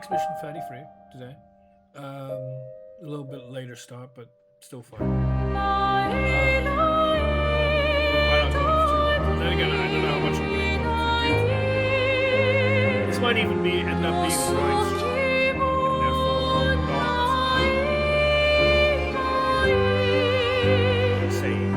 next mission fairly free today. A little bit later start, but still fun. Might not go on for too long. Then again, I don't know how much I'm going to do today. This might even end up being the right stream, and therefore not saved.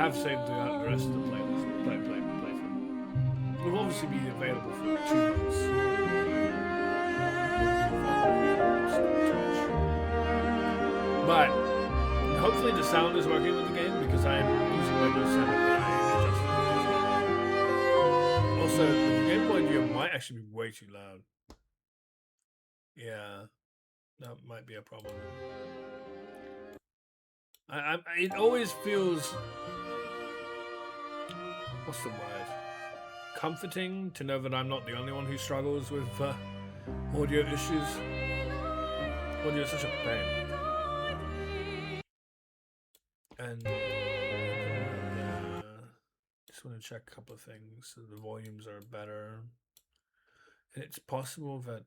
I've saved the rest of the playlist. Playthrough. It will obviously be available for 2 months. But hopefully the sound is working with the game because I'm using Windows 7 and I adjusted it. Also, the Game Boy Audio might actually be way too loud. Yeah, that might be a problem. It always feels, what's the word? Comforting to know that I'm not the only one who struggles with audio issues. Audio is such a pain. And just want to check a couple of things. So the volumes are better. And it's possible that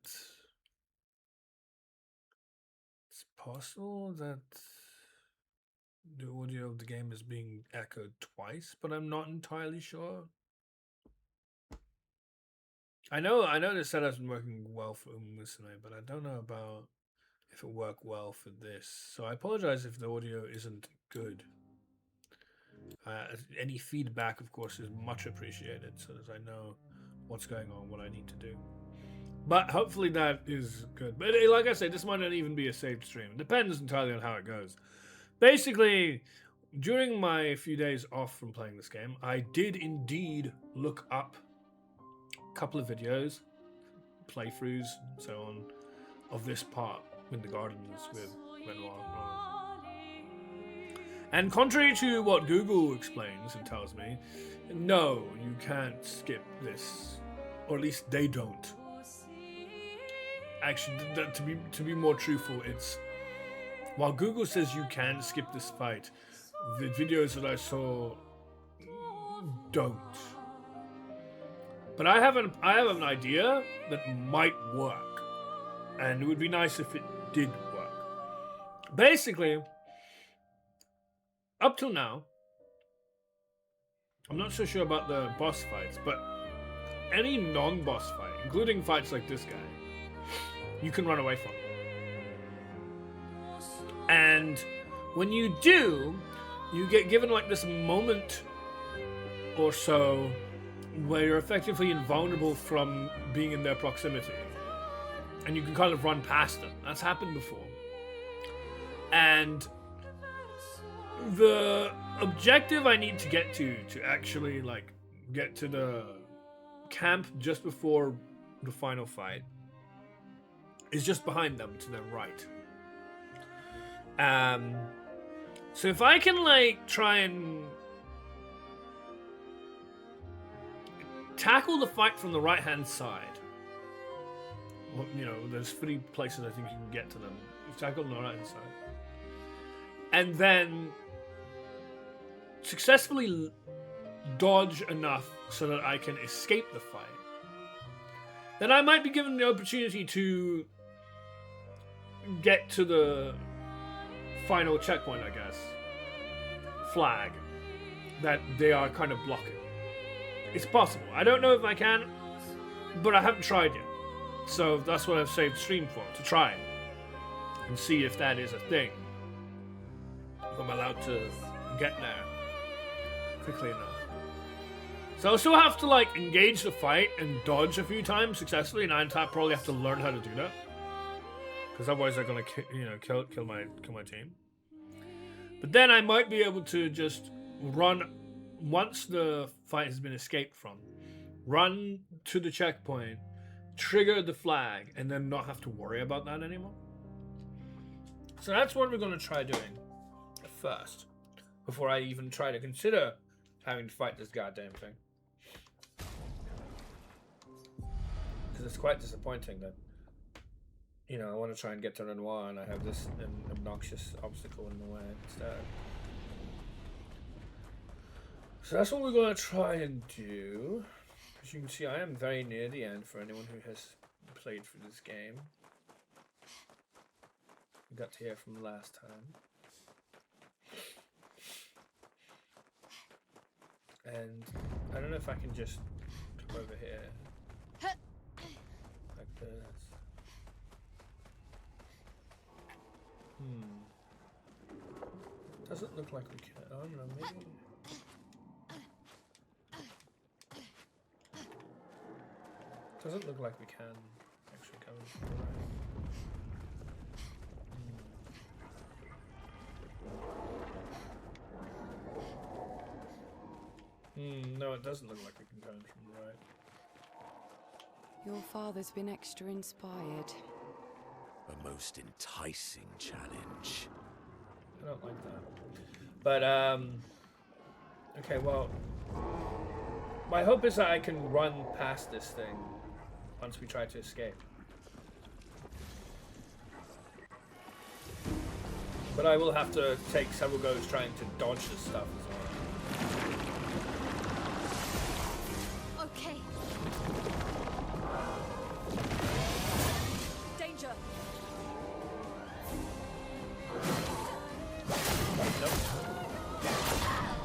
the audio of the game is being echoed twice, but I'm not entirely sure. I know the setup's been working well for Umusume, but I don't know about if it worked well for this. So I apologize if the audio isn't good. Any feedback, of course, is much appreciated, so that I know what's going on, what I need to do. But hopefully that is good. But like I said, this might not even be a saved stream. It depends entirely on how it goes. Basically, during my few days off from playing this game, I did indeed look up a couple of videos, playthroughs, and so on, of this part in the gardens with Renoir. And contrary to what Google explains and tells me, no, you can't skip this, or at least they don't. Actually, to be more truthful, it's while Google says you can skip this fight, the videos that I saw don't. But I have an idea that might work, and it would be nice if it did work. Basically, up till now, I'm not so sure about the boss fights, but any non-boss fight, including fights like this guy, you can run away from. And when you do, you get given like this moment or so where you're effectively invulnerable from being in their proximity. And you can kind of run past them. That's happened before. And the objective I need to get to actually like get to the camp just before the final fight is just behind them to their right. So if I can like try and tackle the fight from the right hand side, well, you know, there's 3 places I think you can get to them. You tackle on the right hand side, and then successfully dodge enough so that I can escape the fight, then I might be given the opportunity to get to the final checkpoint, I guess, flag that they are kind of blocking. It's possible. I don't know if I can, but I haven't tried yet. So that's what I've saved stream for, to try and see if that is a thing. If I'm allowed to get there quickly enough. So I'll still have to like engage the fight and dodge a few times successfully, and I probably have to learn how to do that. Because otherwise they're gonna kill my team. But then I might be able to just run once the fight has been escaped from. Run to the checkpoint, trigger the flag, and then not have to worry about that anymore. So that's what we're gonna try doing first, before I even try to consider having to fight this goddamn thing. Because it's quite disappointing that you know, I want to try and get to Renoir, and I have this obnoxious obstacle in the way instead. So that's what we're going to try and do. As you can see, I am very near the end for anyone who has played through this game. We got to hear from last time. And I don't know if I can just come over here like this. Doesn't look like we can. I don't know, maybe. Doesn't look like we can actually go from the right. No, it doesn't look like we can go from the right. Your father's been extra inspired. A most enticing challenge. I don't like that. But, okay, well, my hope is that I can run past this thing once we try to escape. But I will have to take several goes trying to dodge this stuff as well. Okay. Danger. Nope.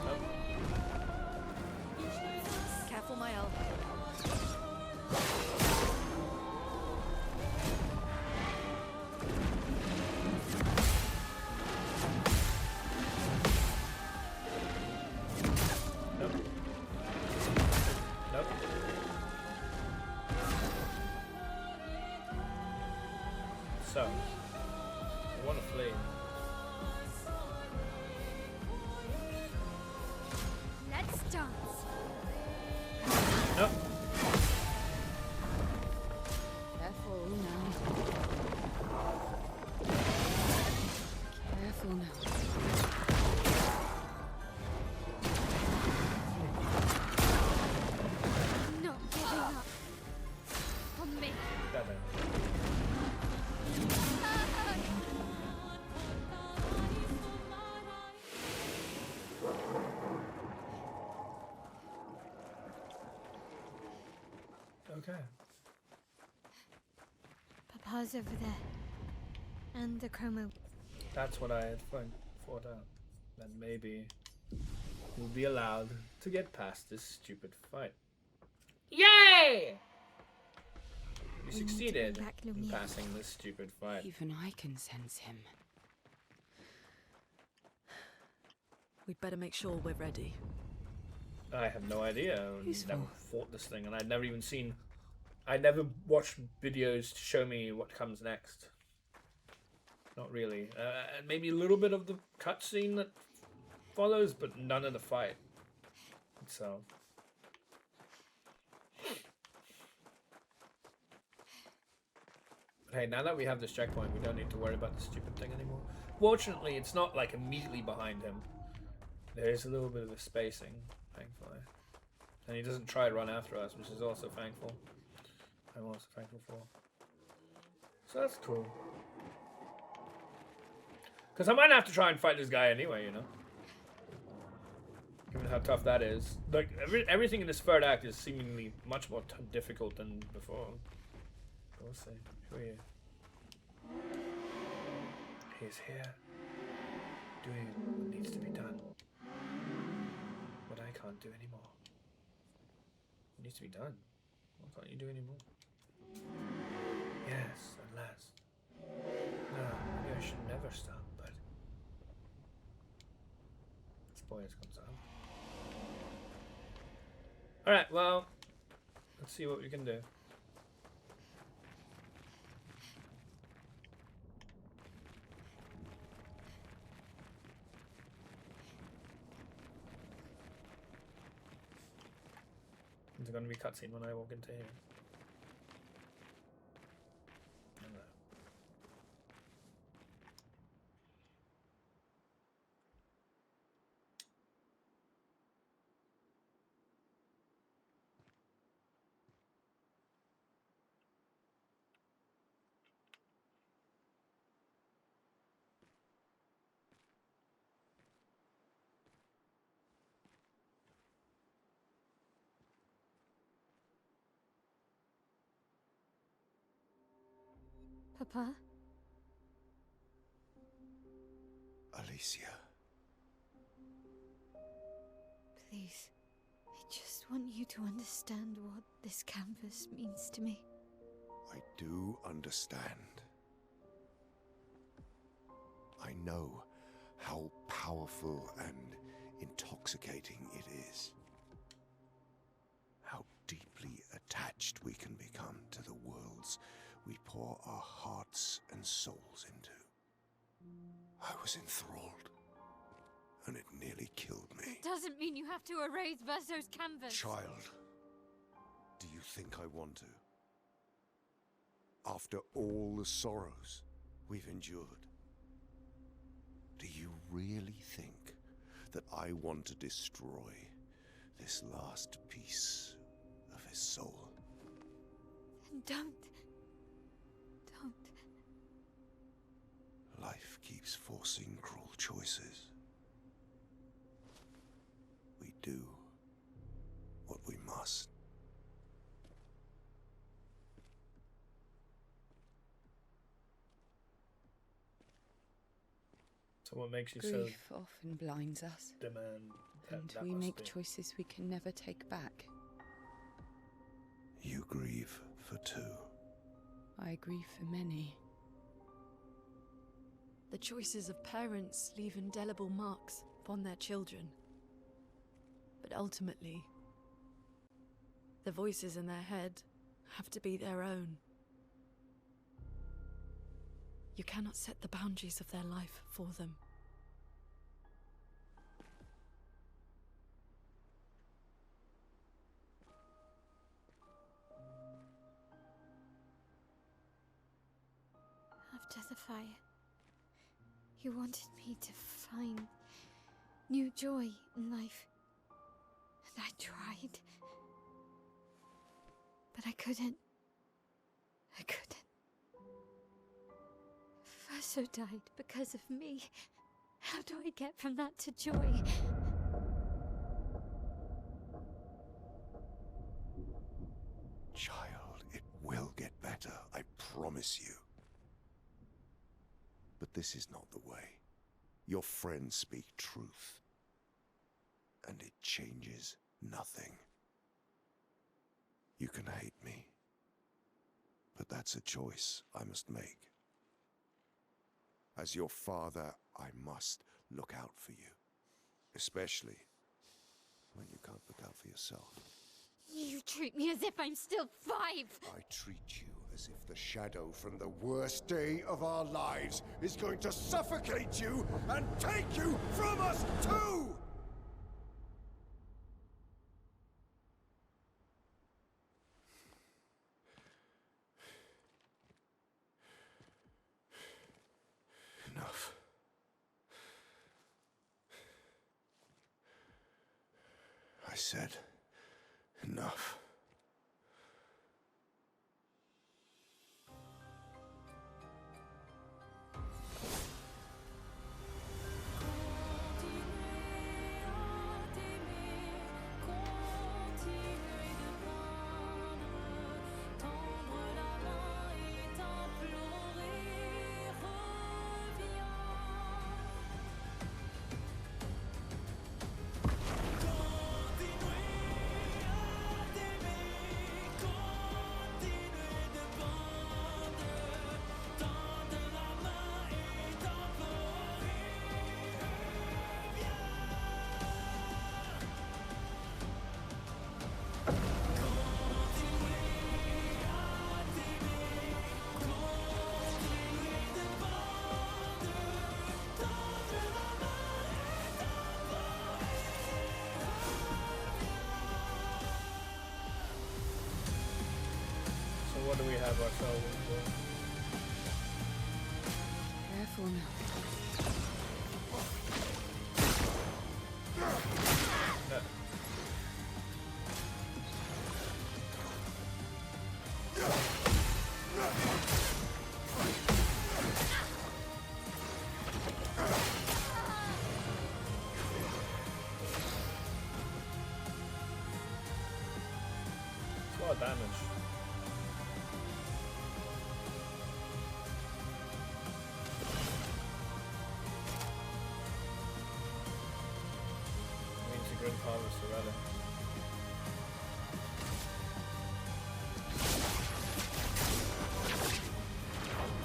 Nope. Careful, my elbow. So, I want to flee. Let's dance. Nope. Careful now. Careful now. Not giving up on me. Got that. Okay. Papa's over there. And the chromo. That's what I had thought out. That maybe we'll be allowed to get past this stupid fight. Yay! We succeeded in passing this stupid fight. Even I can sense him. We'd better make sure we're ready. I have no idea. I've Useful. never fought this thing, and I'd never even seen. I never watched videos to show me what comes next. Not really. Maybe a little bit of the cutscene that follows, but none of the fight. So. Hey, now that we have this checkpoint, we don't need to worry about the stupid thing anymore. Fortunately, it's not like immediately behind him. There is a little bit of a spacing, thankfully. And he doesn't try to run after us, which is also thankful. I'm also thankful for. So that's cool. Because I might have to try and fight this guy anyway, you know? Given how tough that is. Like, everything in this third act is seemingly much more difficult than before. We'll see. Who are you? He's here. Doing what needs to be done. What I can't do anymore. What needs to be done? What can't you do anymore? Yes, unless. No, maybe I should never stop, but. This boy has comes out. Alright, well. Let's see what we can do. Is it going to be a cutscene when I walk into here? No. Papa? Alicia. Please. I just want you to understand what this canvas means to me. I do understand. I know how powerful and intoxicating it is. How deeply attached we can become to the worlds we pour our hearts and souls into. I was enthralled, and it nearly killed me. It doesn't mean you have to erase Verso's canvas. Child, do you think I want to? After all the sorrows we've endured, do you really think that I want to destroy this last piece of his soul? Then don't. Life keeps forcing cruel choices. We do what we must. So what makes you Grief often blinds us, so demand that, and that we must make be. choices we can never take back. You grieve for two. I grieve for many. The choices of parents leave indelible marks upon their children. But ultimately, the voices in their head have to be their own. You cannot set the boundaries of their life for them. After the fire, you wanted me to find new joy in life. And I tried. But I couldn't. Verso died because of me. How do I get from that to joy? Child, it will get better, I promise you. But this is not the way. Your friends speak truth. And it changes nothing. You can hate me. But that's a choice I must make. As your father, I must look out for you. Especially when you can't look out for yourself. You treat me as if I'm still 5! I treat you as if the shadow from the worst day of our lives is going to suffocate you and take you from us too! Enough. I said enough. So what do we have ourselves into? Careful now. No. It's a lot of damage. drink harvest already.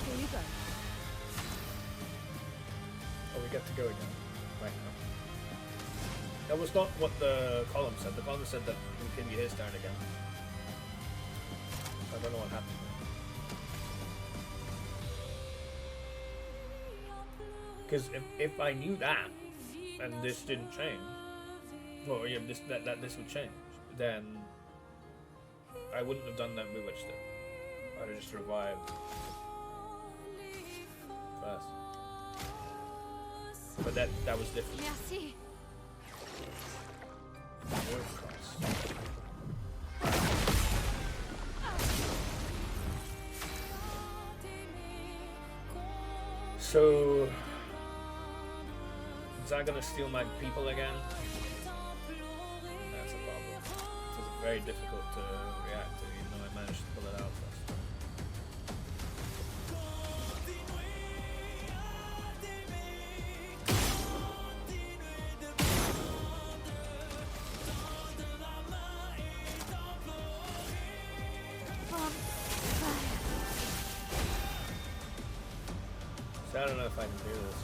Here you go. Oh, we get to go again. Right now. That was not what the column said. The column said that it can be his turn again. I don't know what happened there. Because if I knew that, and this didn't change, or yeah, this would change, then I wouldn't have done that bewitched it. I'd have just revived first. But that was different. Merci. So, is that gonna steal my people again? That's a problem. It's very difficult to react to, even though I managed to pull it out first. So I don't know if I can do this.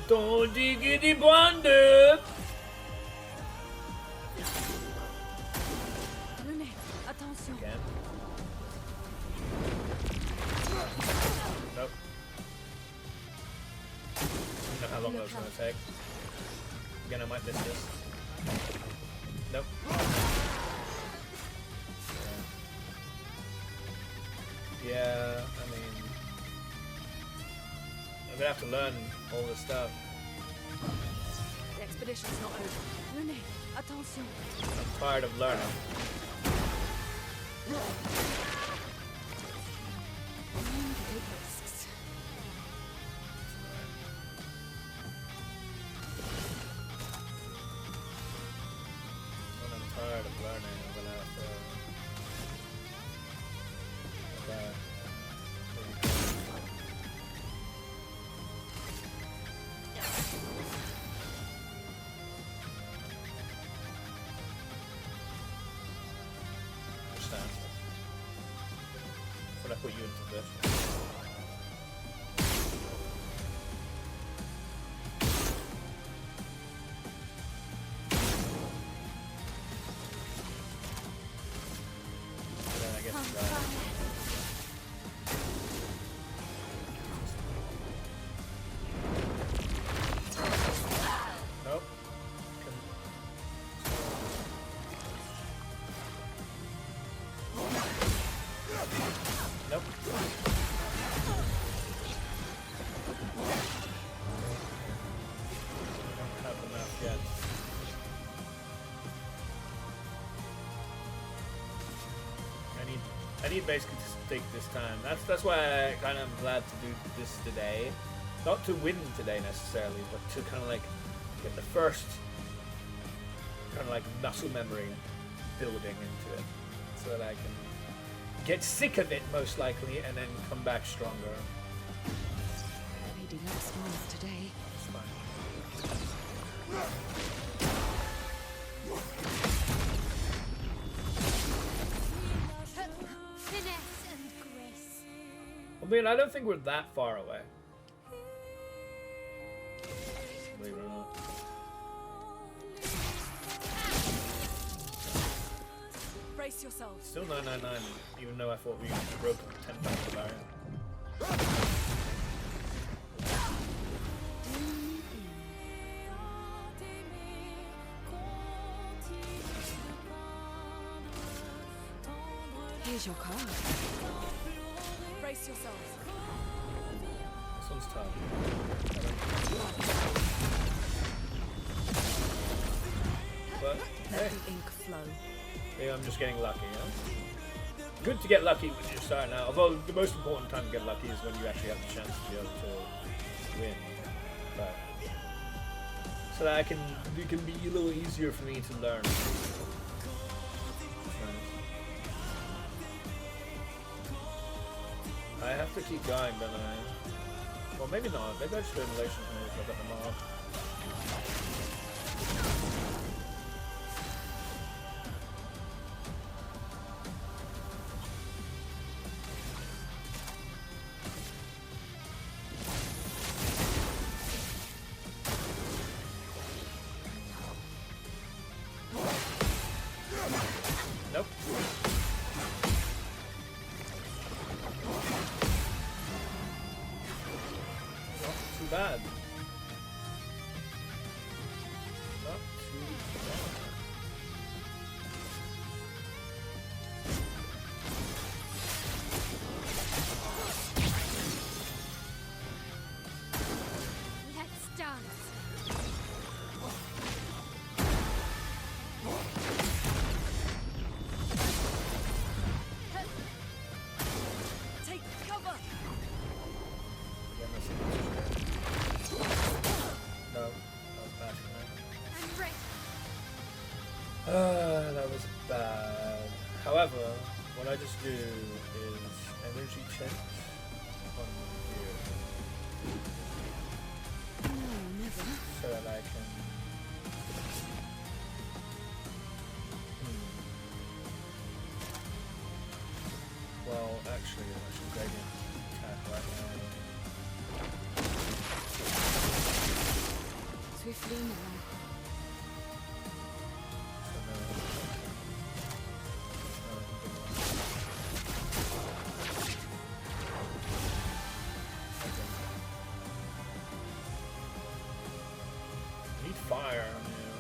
Don't diggity blunder! René, attention. Again. Nope. I don't know how long that was going to take. Again, I might miss this. Nope. Yeah, I mean, I'm gonna have to learn all this stuff. The expedition's not over. René, attention. I'm tired of learning. Take risks. When I'm tired of learning, I'm gonna have to. Okay. Understand. When I put you into this. Then I guess nope. Nope. Don't have enough yet. I need basically to take this time. That's why I kind of am glad to do this today. Not to win today necessarily, but to kind of like get the first kind of like muscle memory building into it, so that I can get sick of it most likely and then come back stronger. Lady loves smiles today. It's fine. Finesse and grace. I mean, I don't think we're that far away. Believe it or not. Brace yourselves. Still 999, even though I thought we broke 10 times the barrier. Here's your card. Brace yourselves. This one's tough. But, Let hey, the ink flow. maybe I'm just getting lucky, yeah? Good to get lucky when you're starting out, although the most important time to get lucky is when you actually have the chance to be able to win. But, so that it can be a little easier for me to learn. I have have to keep going, don't I? Well, maybe not. Maybe I just go in relation to me if I've got the mark. Nope. Not too bad. Not too bad. Let's dance. Take cover! Again, that's no, that was bad for me. I'm ready. That was bad. However, what I just do is energy check on you No, never. so that I can. Well, actually, I should gradient attack right now. Swiftly now. So no, need fire on you.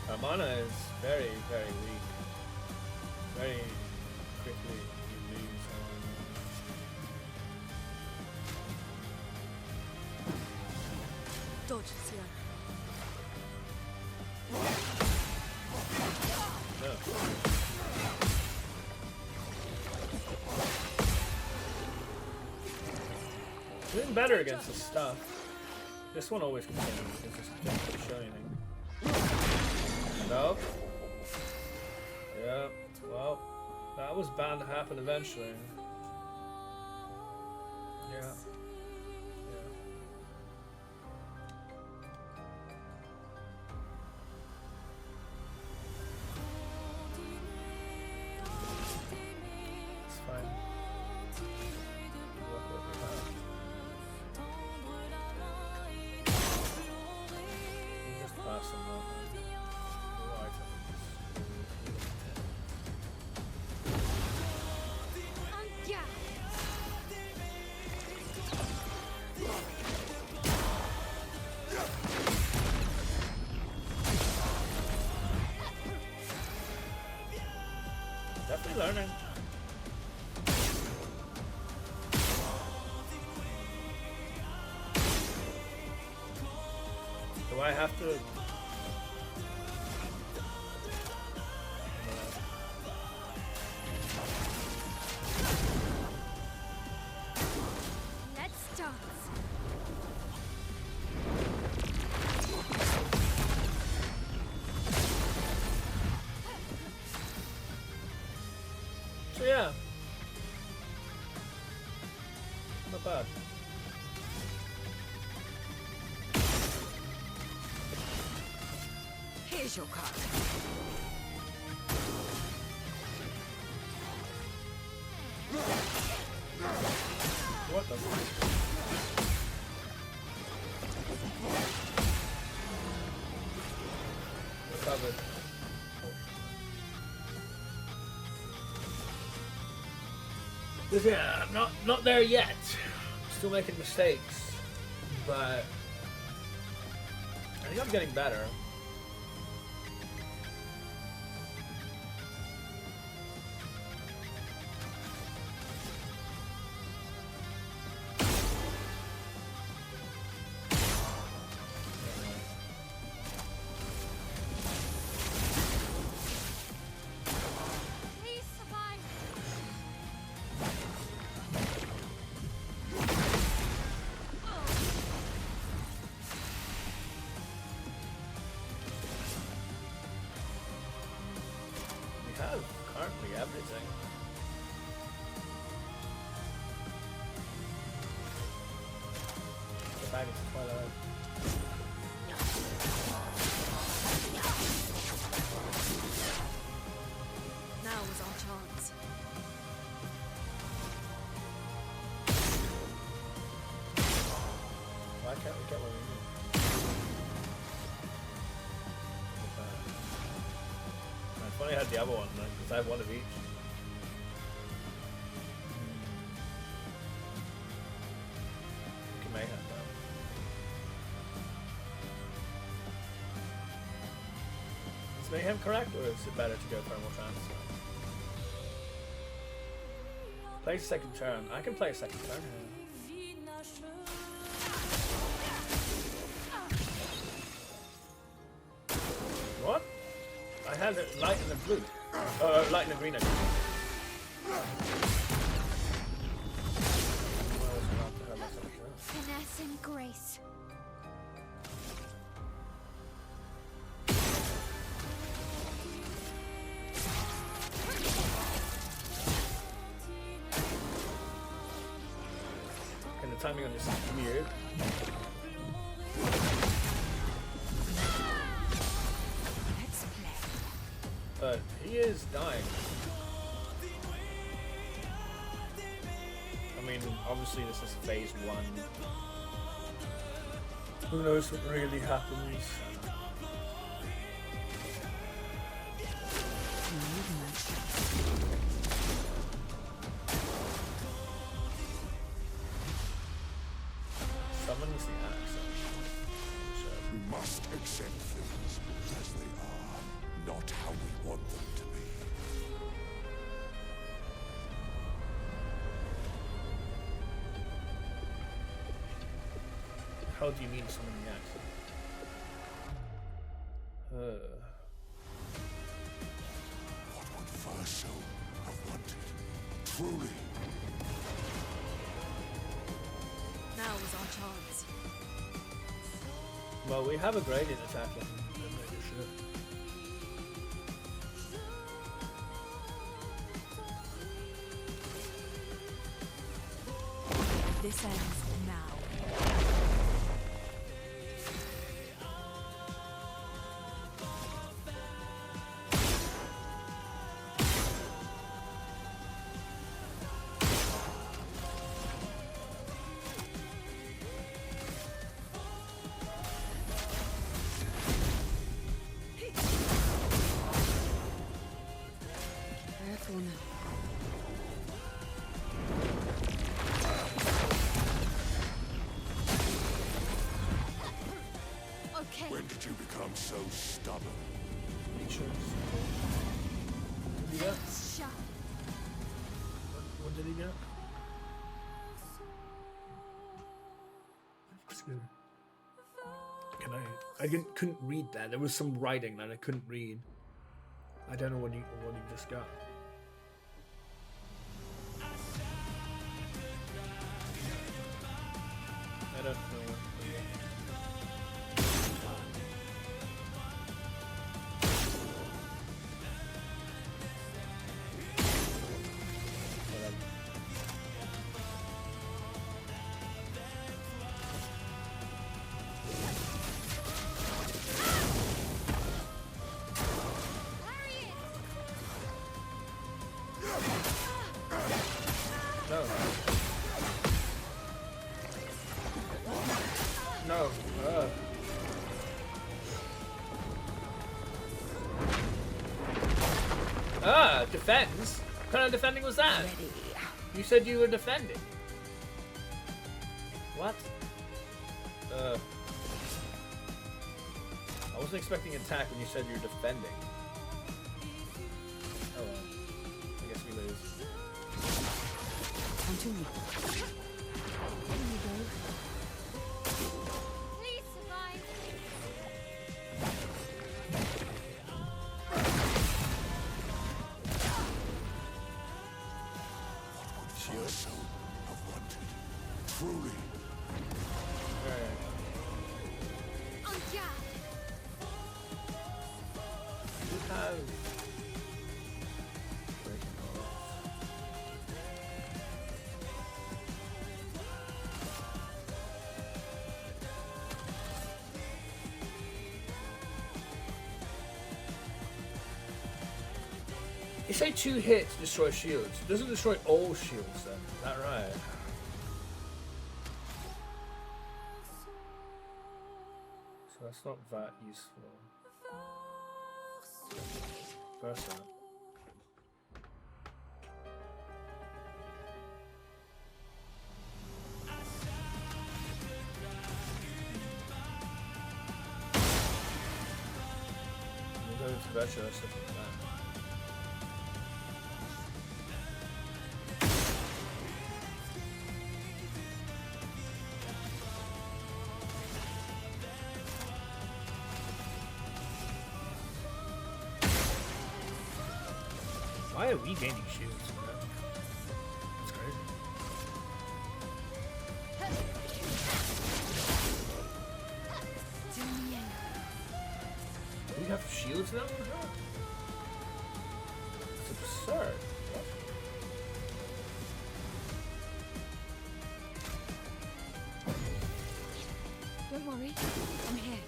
Our mana is very, very weak. Very quickly you lose Dodge, Sierra. no. Doing better against this stuff. This one always continues because this doesn't show anything. Nope. Yep. Well, that was bound to happen eventually. Yeah. Yeah. It's fine. Work what we have. We'll just pass them up. Yeah. Definitely learning. Do I have to? Let's dance. So yeah, not bad. Here's your card. What the? Recovered. Yeah, not there yet. Still making mistakes, but I think I'm getting better. Please survive. everything. The bag is quite low. Now was our chance. Why can't we get what we need? If I only had the other one, because I have one of each. May have that. Is Mayhem correct, or is it better to go thermal transfer? Play second turn. I can play a second turn here. What? I had it light and a blue. Light and a green. Finesse and grace. And the timing on this is weird. Let's play. But he is dying. I mean, obviously this is phase 1. Who knows what really happens? Summons the axe. We must accept things as they are, not how we want them to be. How do you mean summon the axe? What would Verso have wanted? Truly. Now was our chance. Well, we have a gradient attacker. Maybe should. This ends now. Careful now. Okay. When did you become so stubborn? Sure. What did he get? Shut. What did he get? Excuse me. I couldn't read that. There was some writing that I couldn't read. I don't know what he just got. I don't know. No. No. Defends? What kind of defending was that? Ready. You said you were defending. What? I wasn't expecting attack when you said you're defending. Oh well. I guess we lose. Come to me. Here you go. Please survive. Verso have wanted. Truly. Alright. On Jack. You have... You say 2 hits destroy shields. It doesn't destroy all shields then. Is that right? So that's not that useful. Versa. We'll go into Versa or something like that. Why are we gaining shields, man? That's crazy. Do we have shields now? It's absurd. Don't worry, I'm here.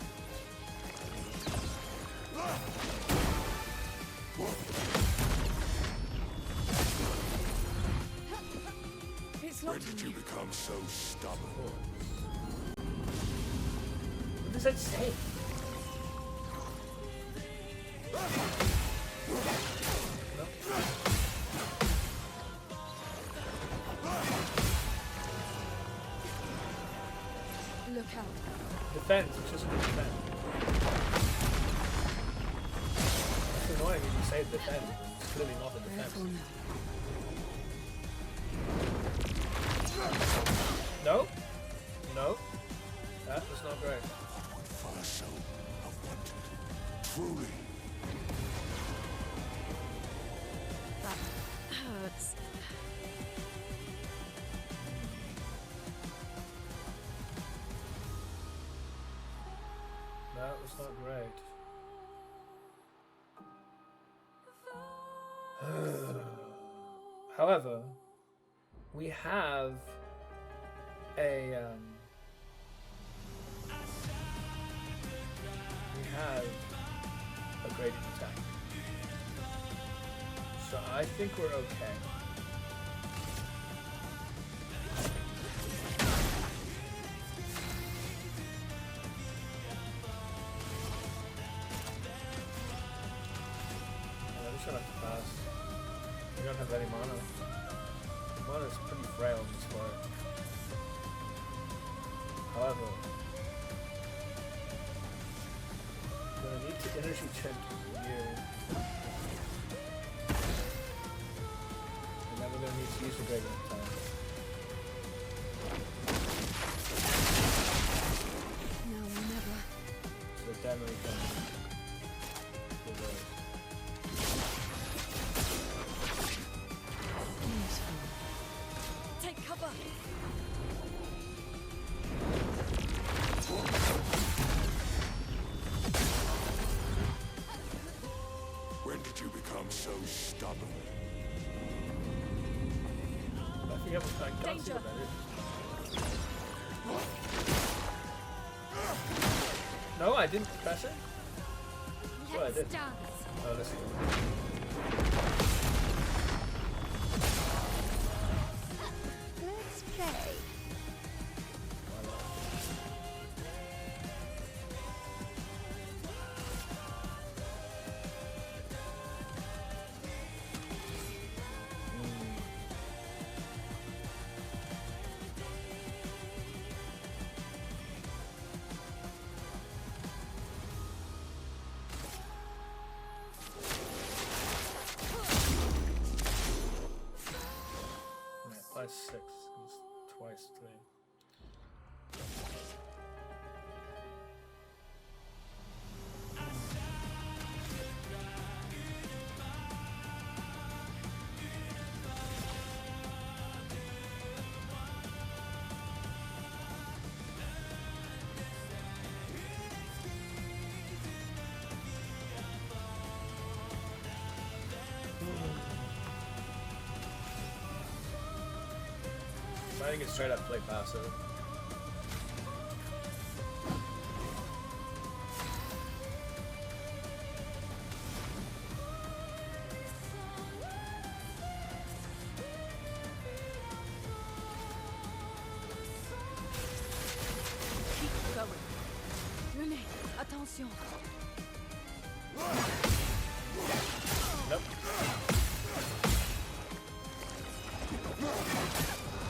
It's When locked did on you you. become so stubborn? What does that say? Look out. Defense, it's just a defense. It's annoying when you say defense, and it's clearly not a defense. Careful now. No? No? That was not great. What far so have wanted. Truly. That hurts. That was not great. However, we have a gradient attack. So I think we're okay. I'm just gonna have to pass. We don't have any mana. Mana is pretty frail in this fight. However, I'm gonna need to energy check you. And then we're gonna need to use the gradient attack. Now or never. So then we can reverse. Useful. Take cover. When did you become so stubborn? I forget what I can't see what that is. No, I didn't press it. Well, I Let's did. dance. Oh, let's see. Let's play. Why not? Yeah, +6 is twice 3. I think it's straight up play passive. Attention. Nope.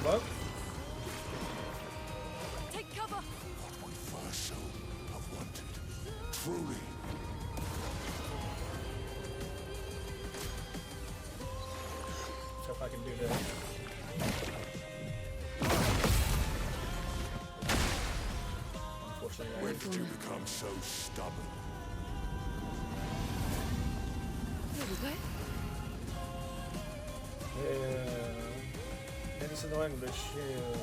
What? Take cover. What we first so have wanted. Truly. So if I can do this. Unfortunately, When did you become so stubborn? Here we go. Yeah. It's annoying, but shield.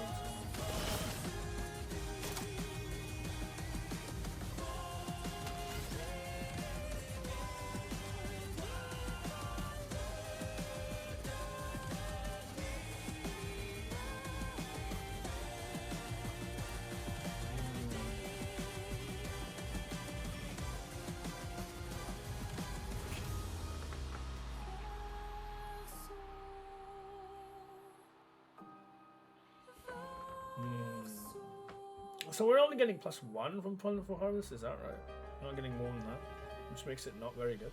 So we're only getting +1 from Plentiful Harvest, is that right? We're not getting more than that, which makes it not very good.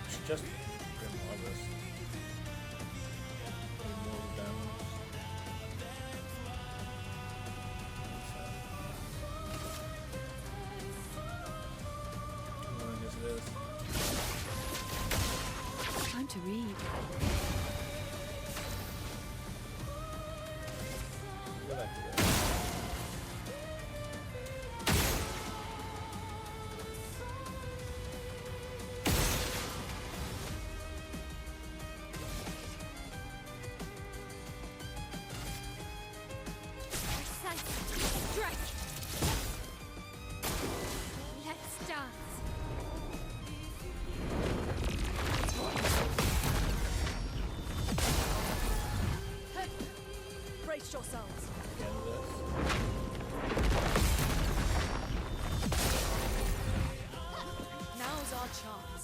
Should just Grim Harvest. Need more damage. Time to read. Go back to this. Strike! Let's dance! Brace yourselves. Again, this. Now's our chance.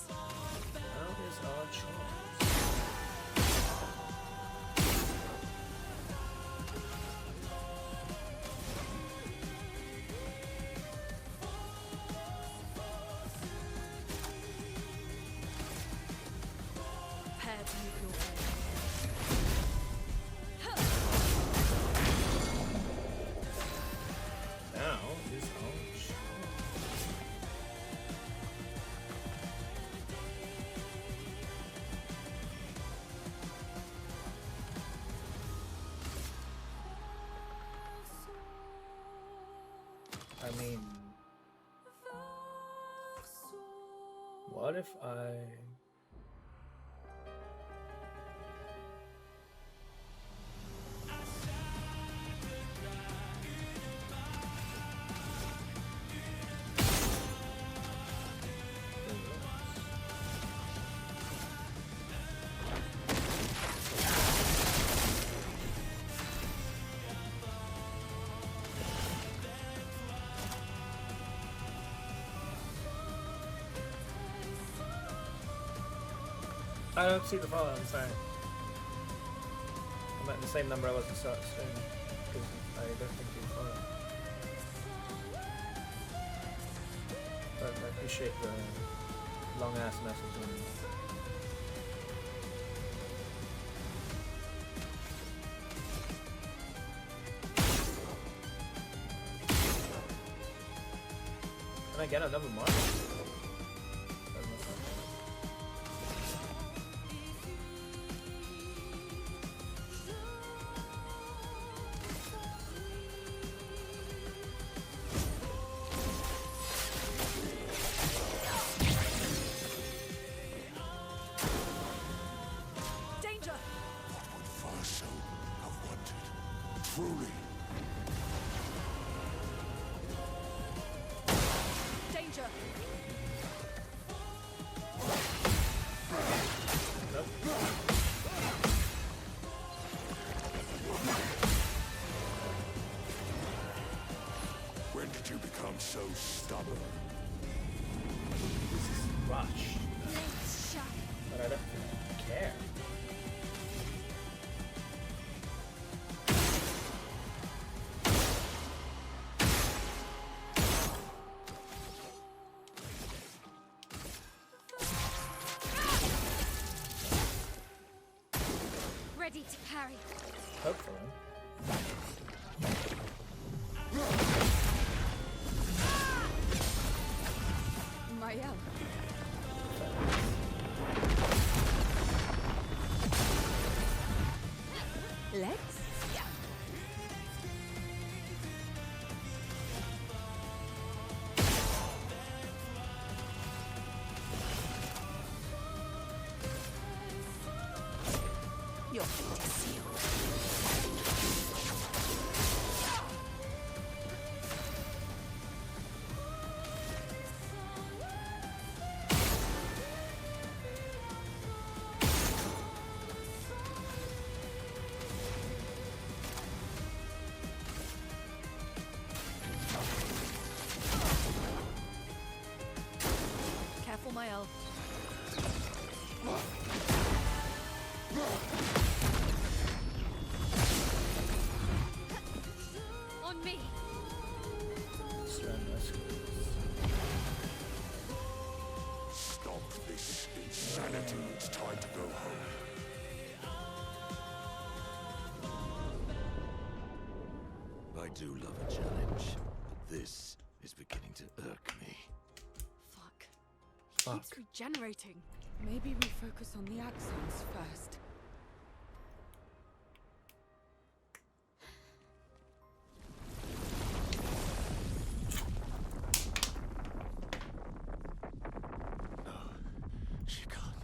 Now is our chance. Prepare to meet your fate. Now is our chance. I mean, what if I... I don't see the follow, I'm sorry. I'm at the same number I was to start stream, because I don't think you follow. But I appreciate the long ass message. Can I get another mark? When did you become so stubborn? This is Rush. my elf. Legs? Yeah. Your fate is sealed. Careful, my elf. On me! Stop this insanity. It's time to go home. I do love a challenge, but this is beginning to irk me. Fuck. He keeps regenerating. Maybe we focus on the axons first. No, she can't.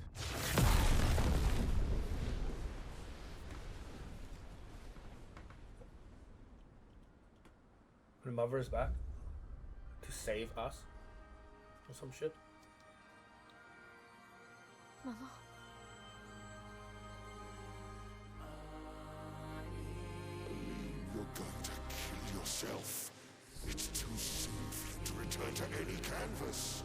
The mother is back to save us or some shit. Mama. You're going to kill yourself. It's too soon for you to return to any canvas.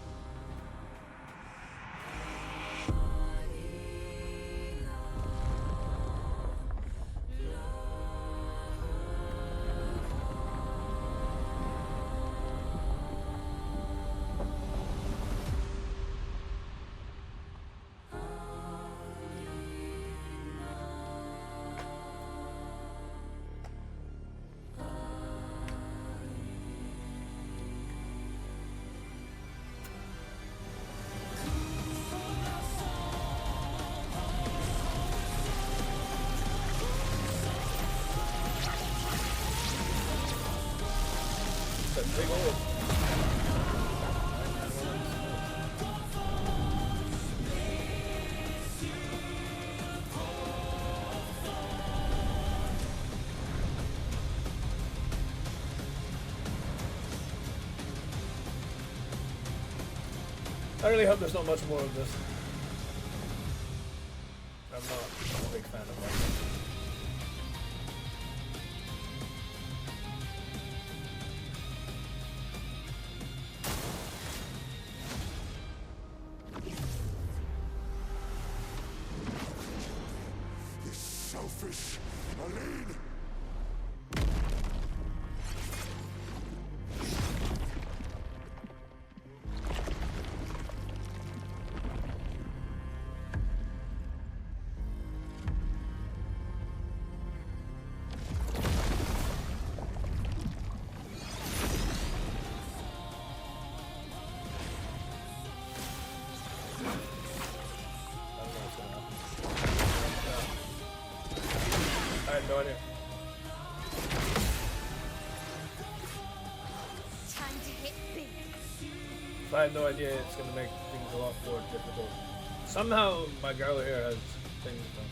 Big old. I really hope there's not much more of this. I'm not a big fan of that. Selfish, Aline! I have no idea. Time to hit big. I have no idea. It's gonna make things a lot more difficult. Somehow my girl here has things done.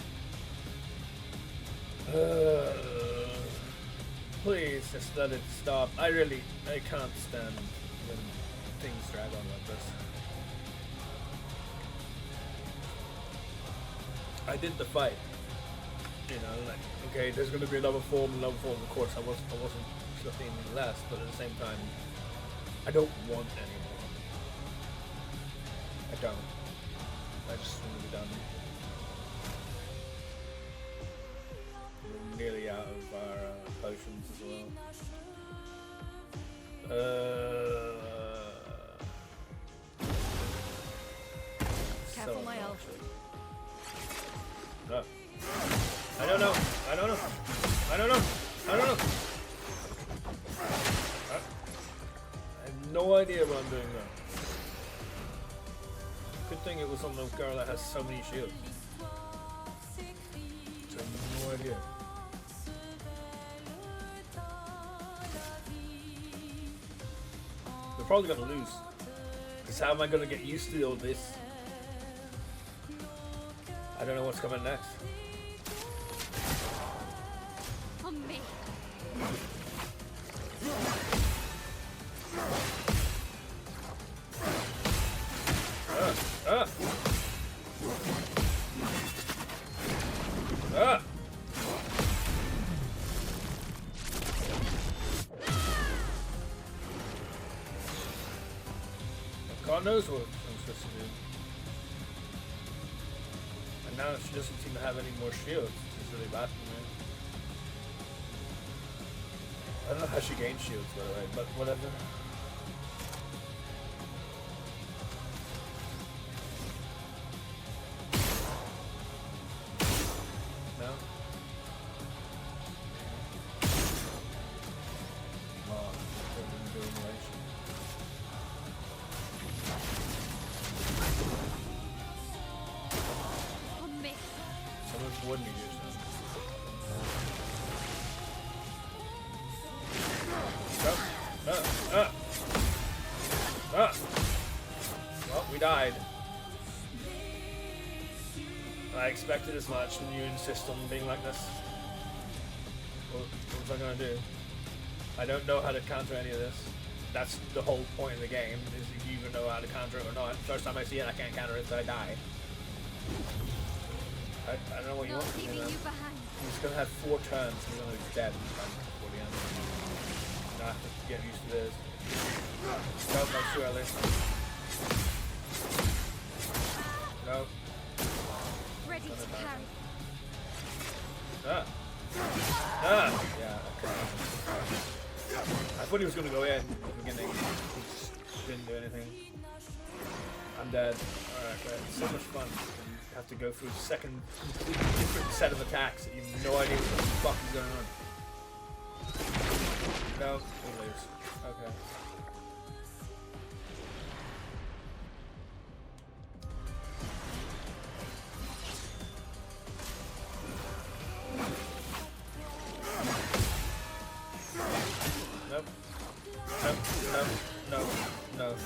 Please just let it stop. I can't stand when things drag on like this. I did the fight. You know, like, okay, there's gonna be another form. Of course, I wasn't something less, but at the same time, I don't want any more. I don't. I just want to be done. We're nearly out of our potions as well. Careful, my elf. No. I don't know. I don't know. I don't know. I don't know. I have no idea what I'm doing now. Good thing it was on the girl that has so many shields. So I have no idea. We're probably gonna lose. Because how am I gonna get used to all this? I don't know what's coming next. On me. Ah! Ah! God knows what I'm supposed to do. And now she doesn't seem to have any more shields, which is really bad for me. I don't know how she gains shields, by the way, but whatever. No? Oh, didn't do anything. On me. Someone's warned me here, so. Well, we died. I expected as much, and you insist on being like this. What was I gonna do? I don't know how to counter any of this. That's the whole point of the game, is if you even know how to counter it or not. First time I see it, I can't counter it, so I die. I don't know what you Not want from me, leaving man. you behind. He's gonna have 4 turns, and he's gonna be dead before the end. And I have to get used to this. Nope, that's too early. Nope. Ready to carry. Ah. Ah! Yeah, okay. I thought he was gonna go in at the beginning. He just didn't do anything. I'm dead. Alright, great. It's so much fun. You have to go through a second, completely different set of attacks. You have no idea what the fuck is going on. No, we lose. Okay. Nope. Nope. Nope. Nope.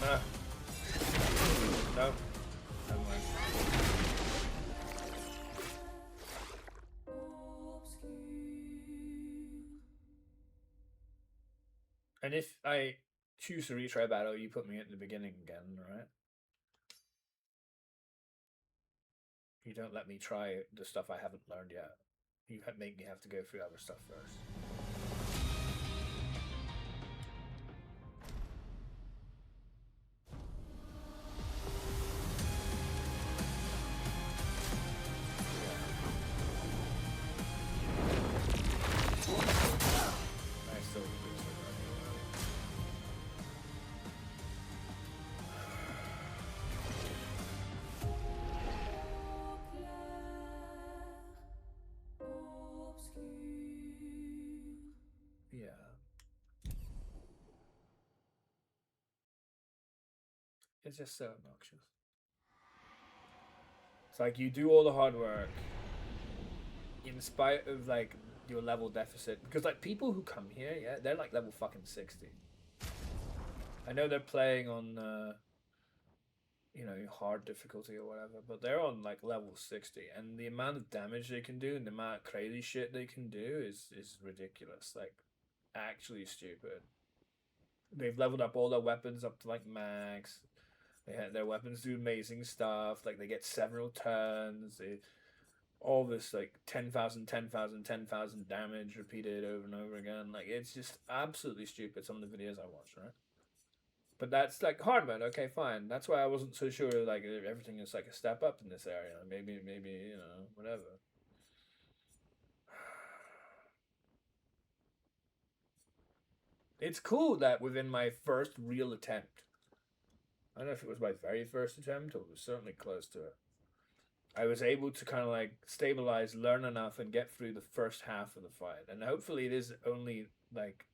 No. No. Never mind. And if I choose to retry battle, you put me at the beginning again, right? You don't let me try the stuff I haven't learned yet. You make me have to go through other stuff first. I still lose it. Yeah. It's just so obnoxious. It's like you do all the hard work in spite of like your level deficit, because like people who come here, yeah, they're like level fucking 60. I know they're playing on you know, hard difficulty or whatever, but they're on like level 60, and the amount of damage they can do and the amount of crazy shit they can do is ridiculous. Like actually stupid. They've leveled up all their weapons up to like max. Their weapons do amazing stuff. Like they get several turns. All this like 10,000, 10,000, 10,000 damage repeated over and over again. Like it's just absolutely stupid. Some of the videos I watched, right? But that's like hard mode. Okay, fine. That's why I wasn't so sure. Like everything is like a step up in this area. Maybe you know, whatever. It's cool that within my first real attempt, I don't know if it was my very first attempt or it was certainly close to it, I was able to kind of like stabilize, learn enough, and get through the first half of the fight. And hopefully, it is only like,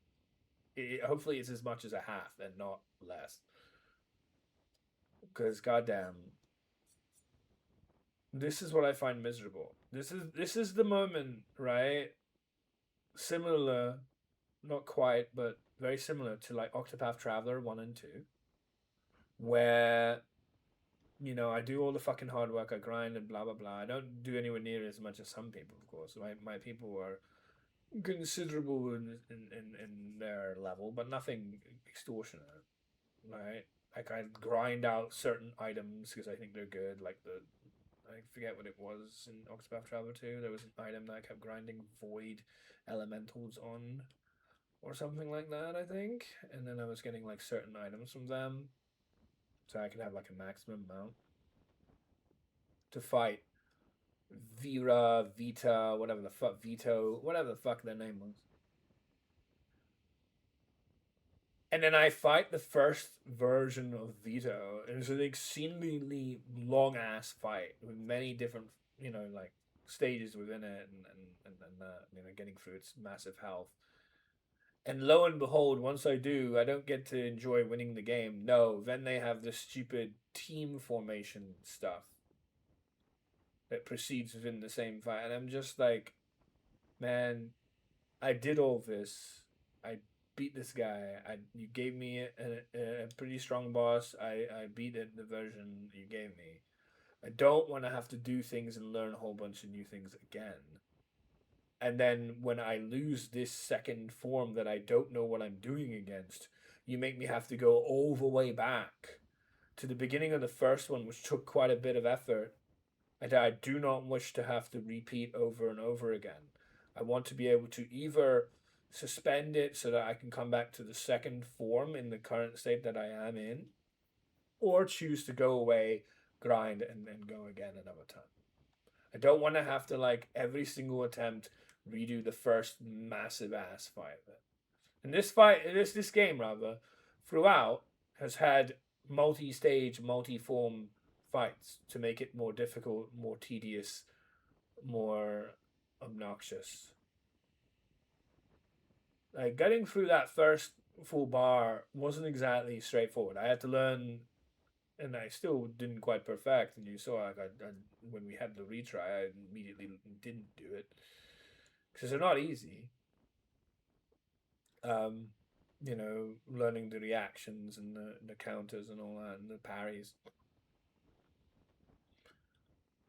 hopefully, it's as much as a half and not less. Because goddamn, this is what I find miserable. This is the moment, right? Similar, not quite, but very similar to like Octopath Traveler 1 and 2, where I do all the fucking hard work, I grind and blah blah blah. I don't do anywhere near as much as some people, of course. My people are considerable in their level, but nothing extortionate, right? Like I grind out certain items because I think they're good, like I forget what it was in Octopath Traveler 2. There was an item that I kept grinding void elementals on, or something like that, I think. And then I was getting like certain items from them, so I could have like a maximum amount to fight Vera, Vita, whatever the fuck, Vito, whatever the fuck their name was. And then I fight the first version of Vito. It was an exceedingly long ass fight with many different, like stages within it, and getting through its massive health. And lo and behold, once I do, I don't get to enjoy winning the game. No, then they have this stupid team formation stuff that proceeds within the same fight. And I'm just like, man, I did all this. I beat this guy. You gave me a pretty strong boss. I beat it, the version you gave me. I don't want to have to do things and learn a whole bunch of new things again. And then when I lose this second form that I don't know what I'm doing against, you make me have to go all the way back to the beginning of the first one, which took quite a bit of effort. And I do not wish to have to repeat over and over again. I want to be able to either suspend it so that I can come back to the second form in the current state that I am in, or choose to go away, grind, and then go again another time. I don't want to have to, like, every single attempt redo the first massive ass fight. And this game rather, throughout has had multi-stage, multi-form fights to make it more difficult, more tedious, more obnoxious. Like getting through that first full bar wasn't exactly straightforward. I had to learn, and I still didn't quite perfect. And you saw, like, when we had the retry, I immediately didn't do it because they're not easy. Learning the reactions and the counters and all that, and the parries.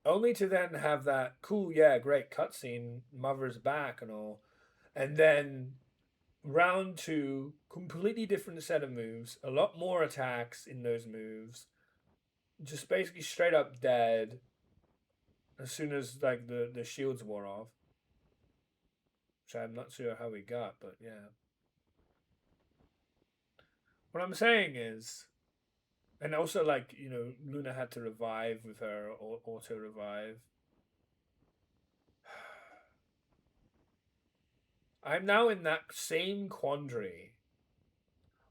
Only to then have that cool, yeah, great cutscene, mother's back and all. And then round two, completely different set of moves, a lot more attacks in those moves. Just basically straight up dead as soon as like the shields wore off. Which I'm not sure how we got, but yeah. What I'm saying is, and also like, Luna had to revive with her auto revive. I'm now in that same quandary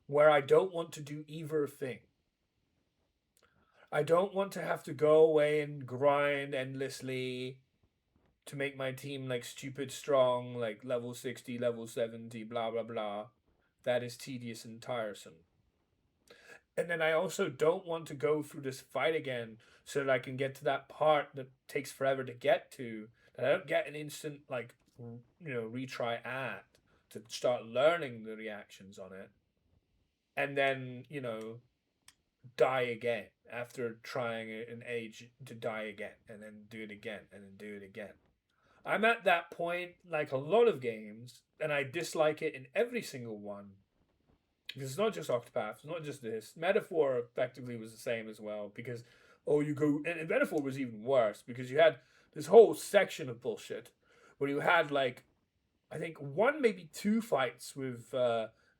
where I don't want to do either thing. I don't want to have to go away and grind endlessly to make my team like stupid strong, like level 60, level 70, blah blah blah. That is tedious and tiresome. And then I also don't want to go through this fight again so that I can get to that part that takes forever to get to, that I don't get an instant like retry at to start learning the reactions on it, and then die again after trying an age to die again, and then do it again, and then do it again. I'm at that point like a lot of games, and I dislike it in every single one. Because it's not just Octopath, it's not just this. Metaphor effectively was the same as well, because you go, and Metaphor was even worse because you had this whole section of bullshit where you had like, I think one, maybe two fights with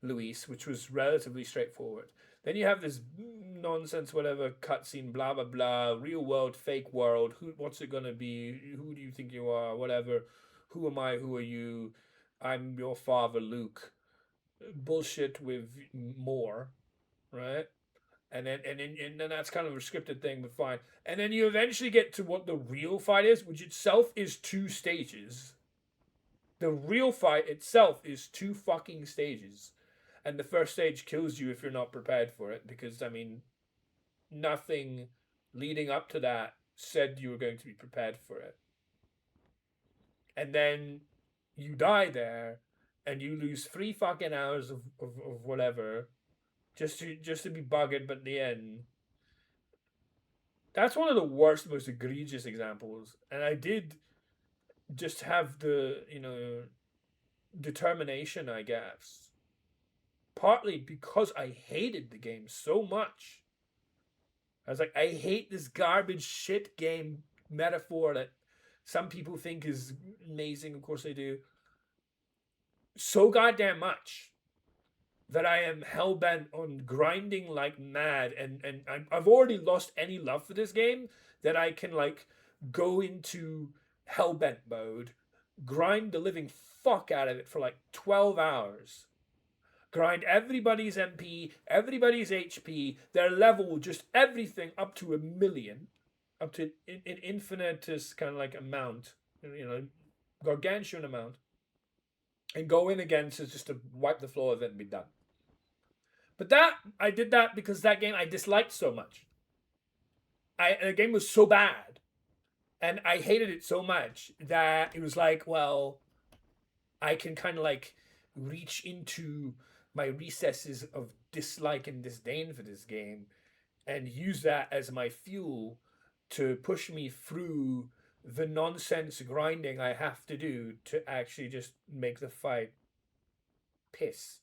Luis, which was relatively straightforward. Then you have this nonsense, whatever, cutscene, blah blah blah, real world, fake world. What's it gonna be? Who do you think you are? Whatever. Who am I? Who are you? I'm your father, Luke. Bullshit with more, right? And then that's kind of a scripted thing, but fine. And then you eventually get to what the real fight is, which itself is 2 stages. The real fight itself is 2 fucking stages. And the first stage kills you if you're not prepared for it, because, I mean, nothing leading up to that said you were going to be prepared for it. And then you die there, and you lose 3 fucking hours of whatever, just to be buggered, but in the end, that's one of the worst, most egregious examples. And I did just have the, determination, I guess, partly because I hated the game so much. I was like, I hate this garbage shit game metaphor that some people think is amazing. Of course they do. So goddamn much that I am hell-bent on grinding like mad, and I've already lost any love for this game, that I can, like, go into hell-bent mode, grind the living fuck out of it for like 12 hours, grind everybody's MP, everybody's HP, their level, just everything up to 1,000,000, up to an infinitous kind of like amount, gargantuan amount, and go in again just to wipe the floor of it and be done. But I did that because that game I disliked so much. The game was so bad, and I hated it so much that it was like, well, I can kind of like reach into my recesses of dislike and disdain for this game and use that as my fuel to push me through the nonsense grinding I have to do to actually just make the fight piss.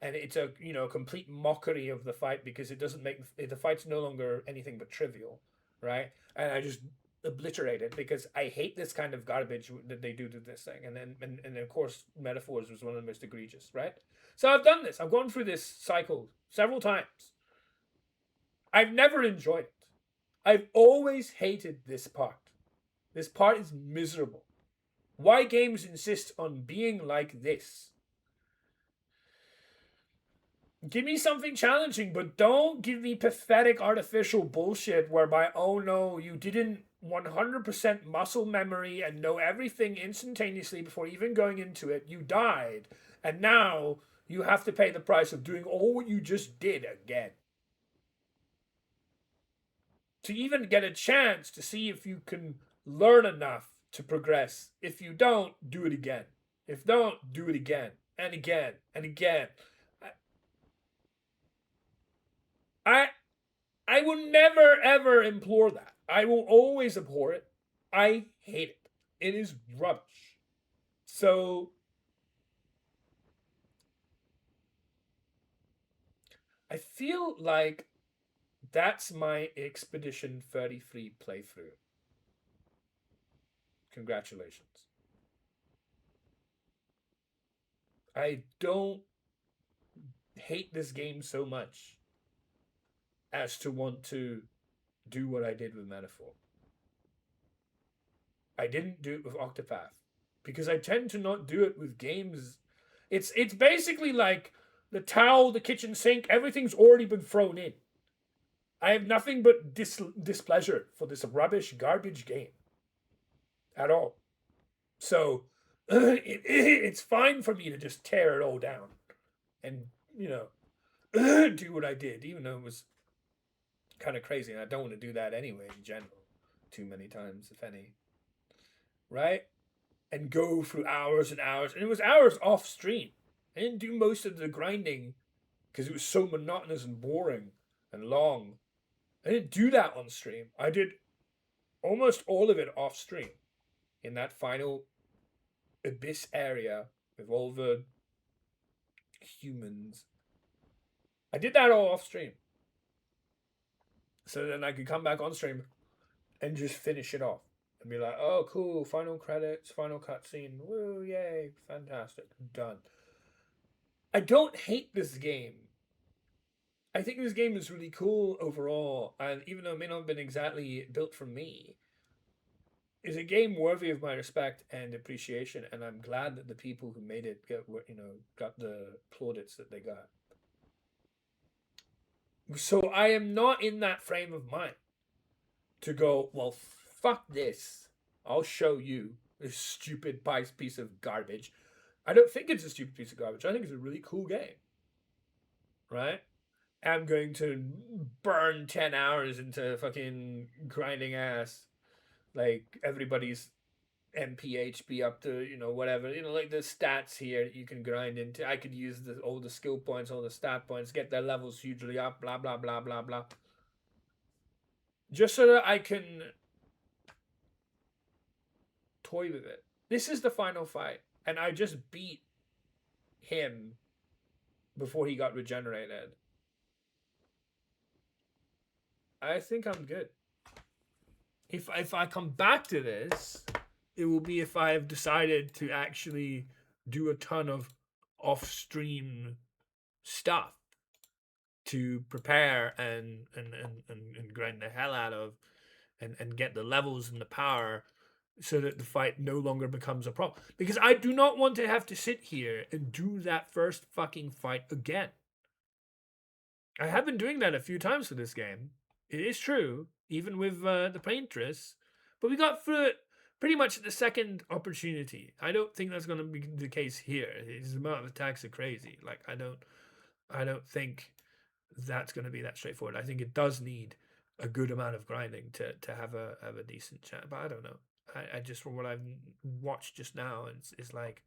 And it's a complete mockery of the fight, because it doesn't make the fight's no longer anything but trivial, right? And I just obliterate it because I hate this kind of garbage that they do to this thing. And of course, metaphors was one of the most egregious, right? So I've done this. I've gone through this cycle several times. I've never enjoyed it. I've always hated this part. This part is miserable. Why games insist on being like this? Give me something challenging, but don't give me pathetic artificial bullshit whereby, oh no, you didn't 100% muscle memory and know everything instantaneously before even going into it. You died, and now you have to pay the price of doing all what you just did again. To even get a chance to see if you can learn enough to progress. If you don't, do it again. If don't, do it again, and again, and again. I will never, ever implore that. I will always abhor it. I hate it. It is rubbish. So, I feel like that's my Expedition 33 playthrough. Congratulations. I don't hate this game so much as to want to do what I did with Metaphor. I didn't do it with Octopath because I tend to not do it with games. It's basically like the towel, the kitchen sink, everything's already been thrown in. I have nothing but displeasure for this rubbish, garbage game at all. So it's fine for me to just tear it all down and, do what I did, even though it was kind of crazy, and I don't want to do that anyway in general, too many times, if any, right? And go through hours and hours, and it was hours off stream. I didn't do most of the grinding because it was so monotonous and boring and long. I didn't do that on stream. I did almost all of it off stream in that final abyss area with all the humans. I did that all off stream. So then I could come back on stream and just finish it off. And be like, oh, cool, final credits, final cutscene. Woo, yay, fantastic, done. I don't hate this game. I think this game is really cool overall. And even though it may not have been exactly built for me, it's a game worthy of my respect and appreciation. And I'm glad that the people who made it got the plaudits that they got. So I am not in that frame of mind to go, well, fuck this. I'll show you this stupid piece of garbage. I don't think it's a stupid piece of garbage. I think it's a really cool game. Right? I'm going to burn 10 hours into fucking grinding ass. Like everybody's MPH be up to, whatever, like the stats here that you can grind into. I could use all the skill points, all the stat points, get their levels hugely up, blah, blah, blah, blah, blah. Just so that I can toy with it. This is the final fight, and I just beat him before he got regenerated. I think I'm good. If I come back to this, it will be if I have decided to actually do a ton of off-stream stuff to prepare and grind the hell out of and get the levels and the power so that the fight no longer becomes a problem. Because I do not want to have to sit here and do that first fucking fight again. I have been doing that a few times for this game. It is true, even with the Paintress, but we got through it pretty much at the second opportunity. I don't think that's going to be the case here. His amount of attacks are crazy. Like I don't think that's going to be that straightforward. I think it does need a good amount of grinding to have a decent chance. But I don't know. I just, from what I've watched just now, it's like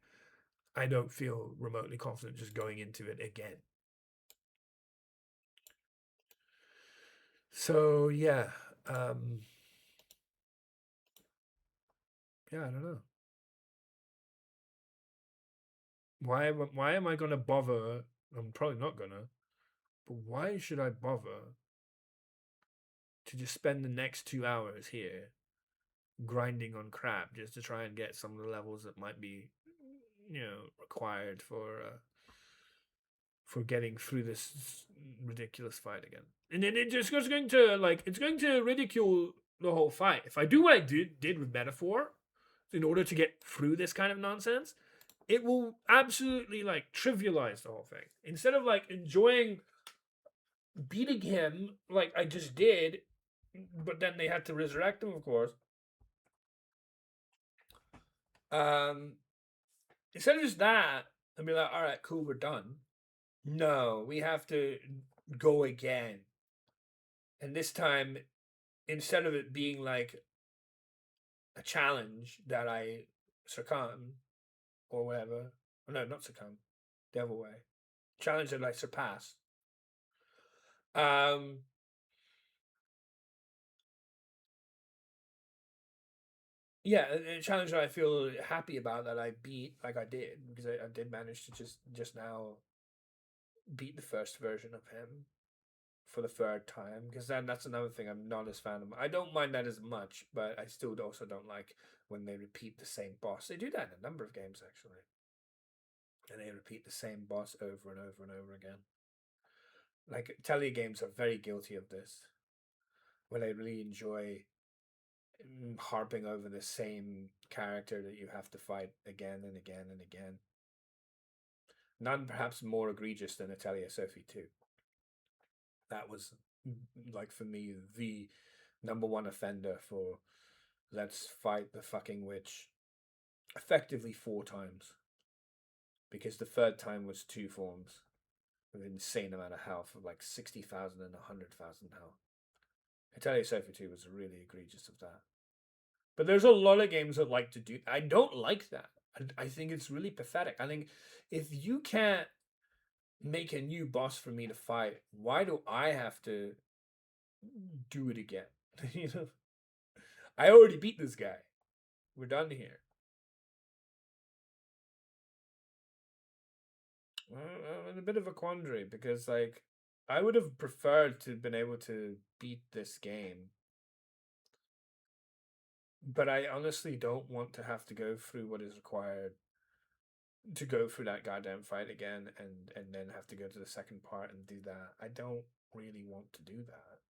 I don't feel remotely confident just going into it again. So yeah, yeah, I don't know. Why am I gonna bother? I'm probably not gonna. But why should I bother to just spend the next 2 hours here grinding on crap just to try and get some of the levels that might be, required for getting through this ridiculous fight again? And then it just goes going to it's going to ridicule the whole fight. If I do what I did with Metaphor in order to get through this kind of nonsense, it will absolutely trivialize the whole thing. Instead of enjoying beating him like I just did, but then they had to resurrect him, of course. Instead of just that, and be like, all right, cool, we're done. No, we have to go again. And this time, instead of it being like a challenge that I succumb or whatever, no, not succumb, devil way, challenge that I surpass. Yeah, a challenge that I feel happy about that I beat like I did, because I did manage to just now beat the first version of him for the third time, because then that's another thing I'm not as fan of. I don't mind that as much, but I still also don't like when they repeat the same boss. They do that in a number of games actually, and they repeat the same boss over and over and over again. Like Telly games are very guilty of this, where they really enjoy harping over the same character that you have to fight again and again and again. None perhaps more egregious than Atelier Sophie 2. That was, for me, the number one offender for let's fight the fucking witch effectively 4 times. Because the third time was 2 forms with an insane amount of health of 60,000 and 100,000 health. Atelier Sophie 2 was really egregious of that. But there's a lot of games that like to do. I don't like that. I think it's really pathetic. I think if you can't make a new boss for me to fight, why do I have to do it again? I already beat this guy. We're done here. I'm in a bit of a quandary because I would have preferred to have been able to beat this game. But I honestly don't want to have to go through what is required to go through that goddamn fight again and then have to go to the second part and do that. I don't really want to do that.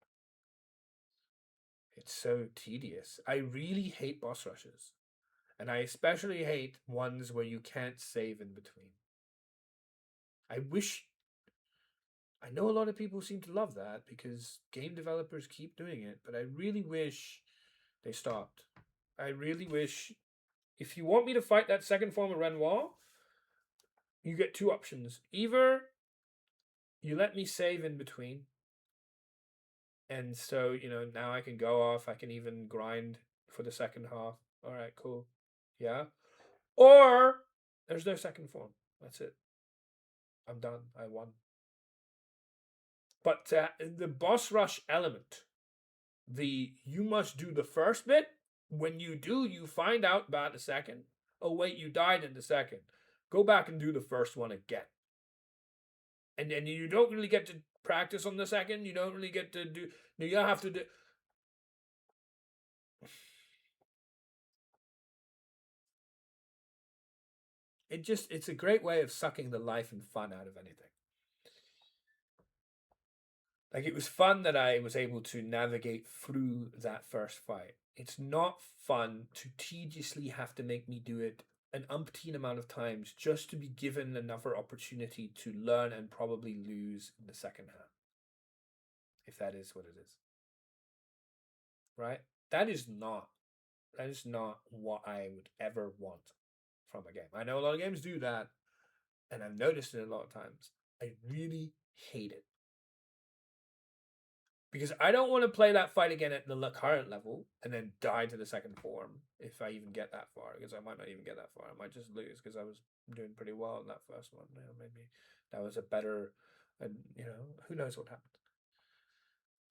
It's so tedious. I really hate boss rushes. And I especially hate ones where you can't save in between. I wish I know a lot of people seem to love that because game developers keep doing it, but I really wish they stopped. I really wish, if you want me to fight that second form of Renoir, you get two options. Either you let me save in between, and so, now I can go off, I can even grind for the second half. All right, cool. Yeah. Or there's no second form. That's it. I'm done. I won. But the boss rush element, you must do the first bit. When you do, you find out about the second. Oh, wait, you died in the second. Go back and do the first one again. And then you don't really get to practice on the second. You don't really get to do. You don't have to do. It's a great way of sucking the life and fun out of anything. Like, it was fun that I was able to navigate through that first fight. It's not fun to tediously have to make me do it an umpteen amount of times just to be given another opportunity to learn and probably lose in the second half. If that is what it is. Right? That is not what I would ever want from a game. I know a lot of games do that, and I've noticed it a lot of times. I really hate it. Because I don't want to play that fight again at the current level and then die to the second form if I even get that far. Because I might not even get that far. I might just lose because I was doing pretty well in that first one. Maybe that was a better, and who knows what happened.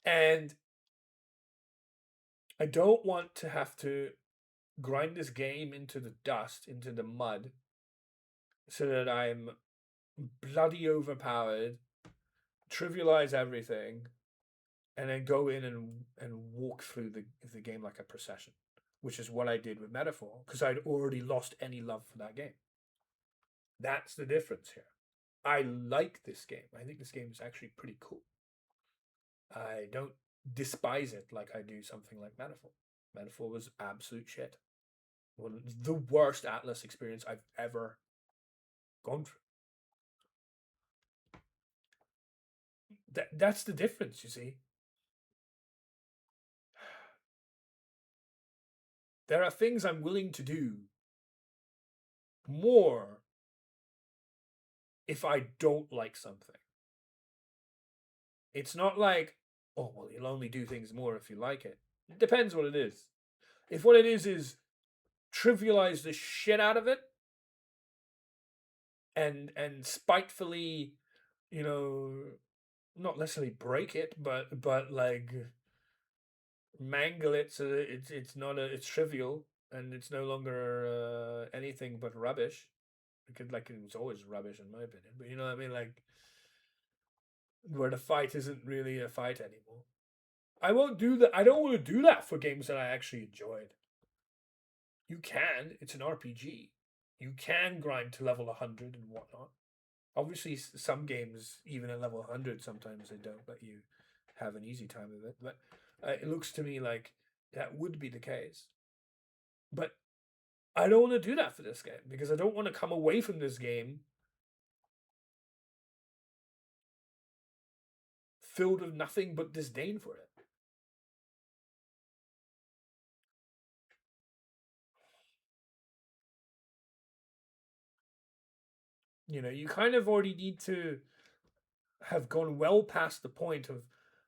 And I don't want to have to grind this game into the dust, into the mud, so that I'm bloody overpowered, trivialize everything, and then go in and walk through the game like a procession, which is what I did with Metaphor, because I'd already lost any love for that game. That's the difference here. I like this game. I think this game is actually pretty cool. I don't despise it like I do something like Metaphor. Metaphor was absolute shit. Well, the worst Atlas experience I've ever gone through. That's the difference, you see. There are things I'm willing to do more if I don't like something. It's not like, oh, well, you'll only do things more if you like it. It depends what it is. If what it is trivialize the shit out of it and spitefully, not necessarily break it, but like mangle it so that it's trivial and it's no longer anything but rubbish. Because like it was always rubbish in my opinion, but you know what I mean, like where the fight isn't really a fight anymore. I won't do that. I don't want to do that for games that I actually enjoyed. You can. It's an RPG. You can grind to level 100 and whatnot. Obviously, some games, even at level 100, sometimes they don't let you have an easy time of it. But it looks to me like that would be the case. But I don't want to do that for this game because I don't want to come away from this game filled with nothing but disdain for it. You kind of already need to have gone well past the point of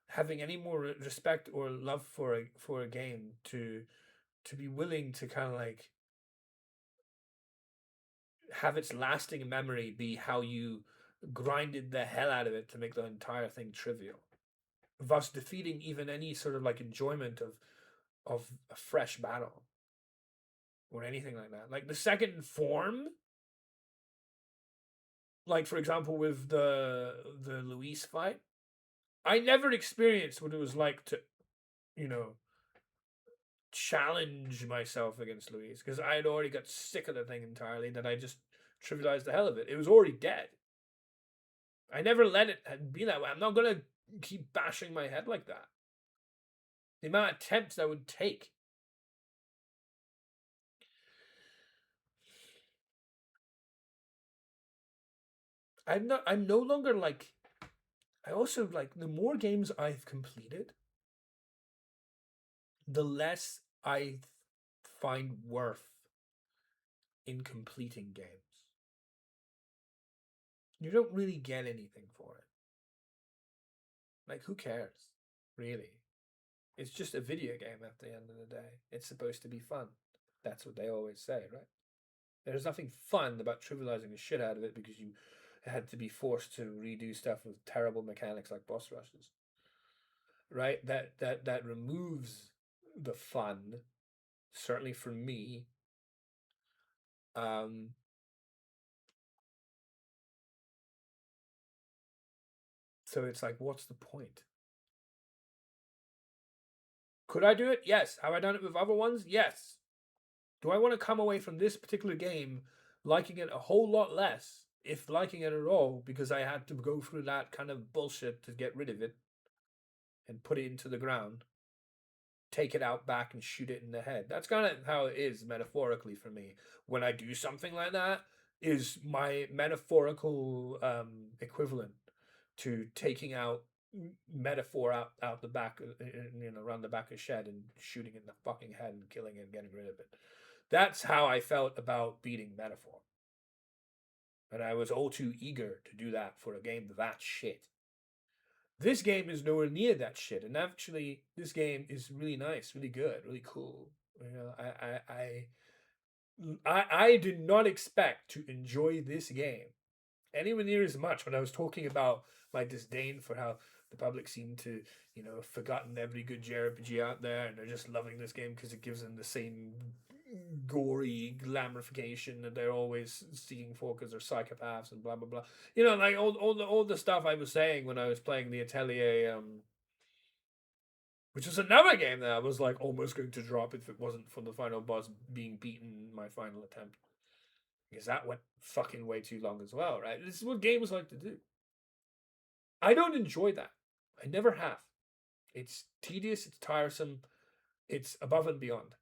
having any more respect or love for a game to be willing to kind of like have its lasting memory be how you grinded the hell out of it to make the entire thing trivial, thus defeating even any sort of like enjoyment of a fresh battle or anything like that. Like the second form, like for example with the Luis fight, I never experienced what it was like to, challenge myself against Luis because I had already got sick of the thing entirely that I just trivialized the hell of it. It was already dead. I never let it be that way. I'm not gonna keep bashing my head like that. The amount of attempts that would take. I'm no longer like I also like the more games I've completed, the less I find worth in completing games. You don't really get anything for it. Like, who cares, really? It's just a video game at the end of the day. It's supposed to be fun. That's what they always say, right? There's nothing fun about trivializing the shit out of it because you had to be forced to redo stuff with terrible mechanics like boss rushes. Right? That removes the fun, certainly for me. So it's like, what's the point? Could I do it? Yes. Have I done it with other ones? Yes. Do I want to come away from this particular game liking it a whole lot less, if liking it at all, because I had to go through that kind of bullshit to get rid of it and put it into the ground, take it out back and shoot it in the head? That's kind of how it is metaphorically for me. When I do something like that, is my metaphorical equivalent to taking out metaphor out the back, around the back of shed and shooting it in the fucking head and killing it and getting rid of it. That's how I felt about beating metaphor. And I was all too eager to do that for a game that shit. This game is nowhere near that shit, and actually, this game is really nice, really good, really cool. You know, I did not expect to enjoy this game anywhere near as much when I was talking about my disdain for how the public seem to, have forgotten every good JRPG out there, and they're just loving this game because it gives them the same gory glamorification that they're always seeking for because they're psychopaths and blah blah blah. Like all the stuff I was saying when I was playing the Atelier, which is another game that I was like almost going to drop if it wasn't for the final boss being beaten in my final attempt. Because that went fucking way too long as well, right? This is what games like to do. I don't enjoy that. I never have. It's tedious, it's tiresome, it's above and beyond.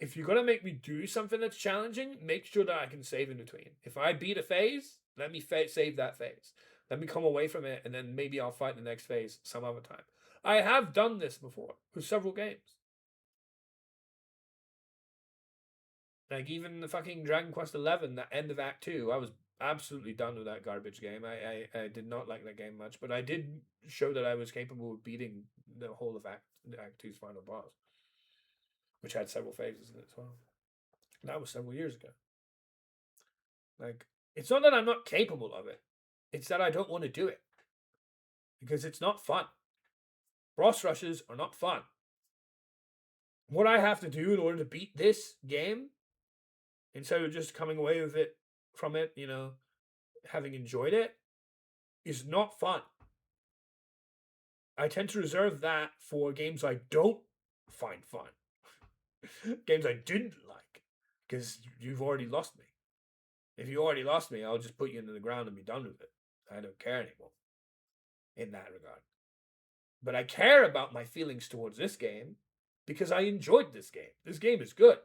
If you're gonna make me do something that's challenging, make sure that I can save in between. If I beat a phase, let me save that phase. Let me come away from it, and then maybe I'll fight the next phase some other time. I have done this before with several games. Like even the fucking Dragon Quest XI, that end of Act 2, I was absolutely done with that garbage game. I did not like that game much, but I did show that I was capable of beating the whole of Act 2's final boss, which had several phases in it as well. That was several years ago. Like, it's not that I'm not capable of it. It's that I don't want to do it. Because it's not fun. Boss rushes are not fun. What I have to do in order to beat this game, instead of just coming away with it from it, having enjoyed it, is not fun. I tend to reserve that for games I don't find fun. Games I didn't like. Because you've already lost me. If you already lost me, I'll just put you into the ground and be done with it. I don't care anymore. In that regard. But I care about my feelings towards this game because I enjoyed this game. This game is good.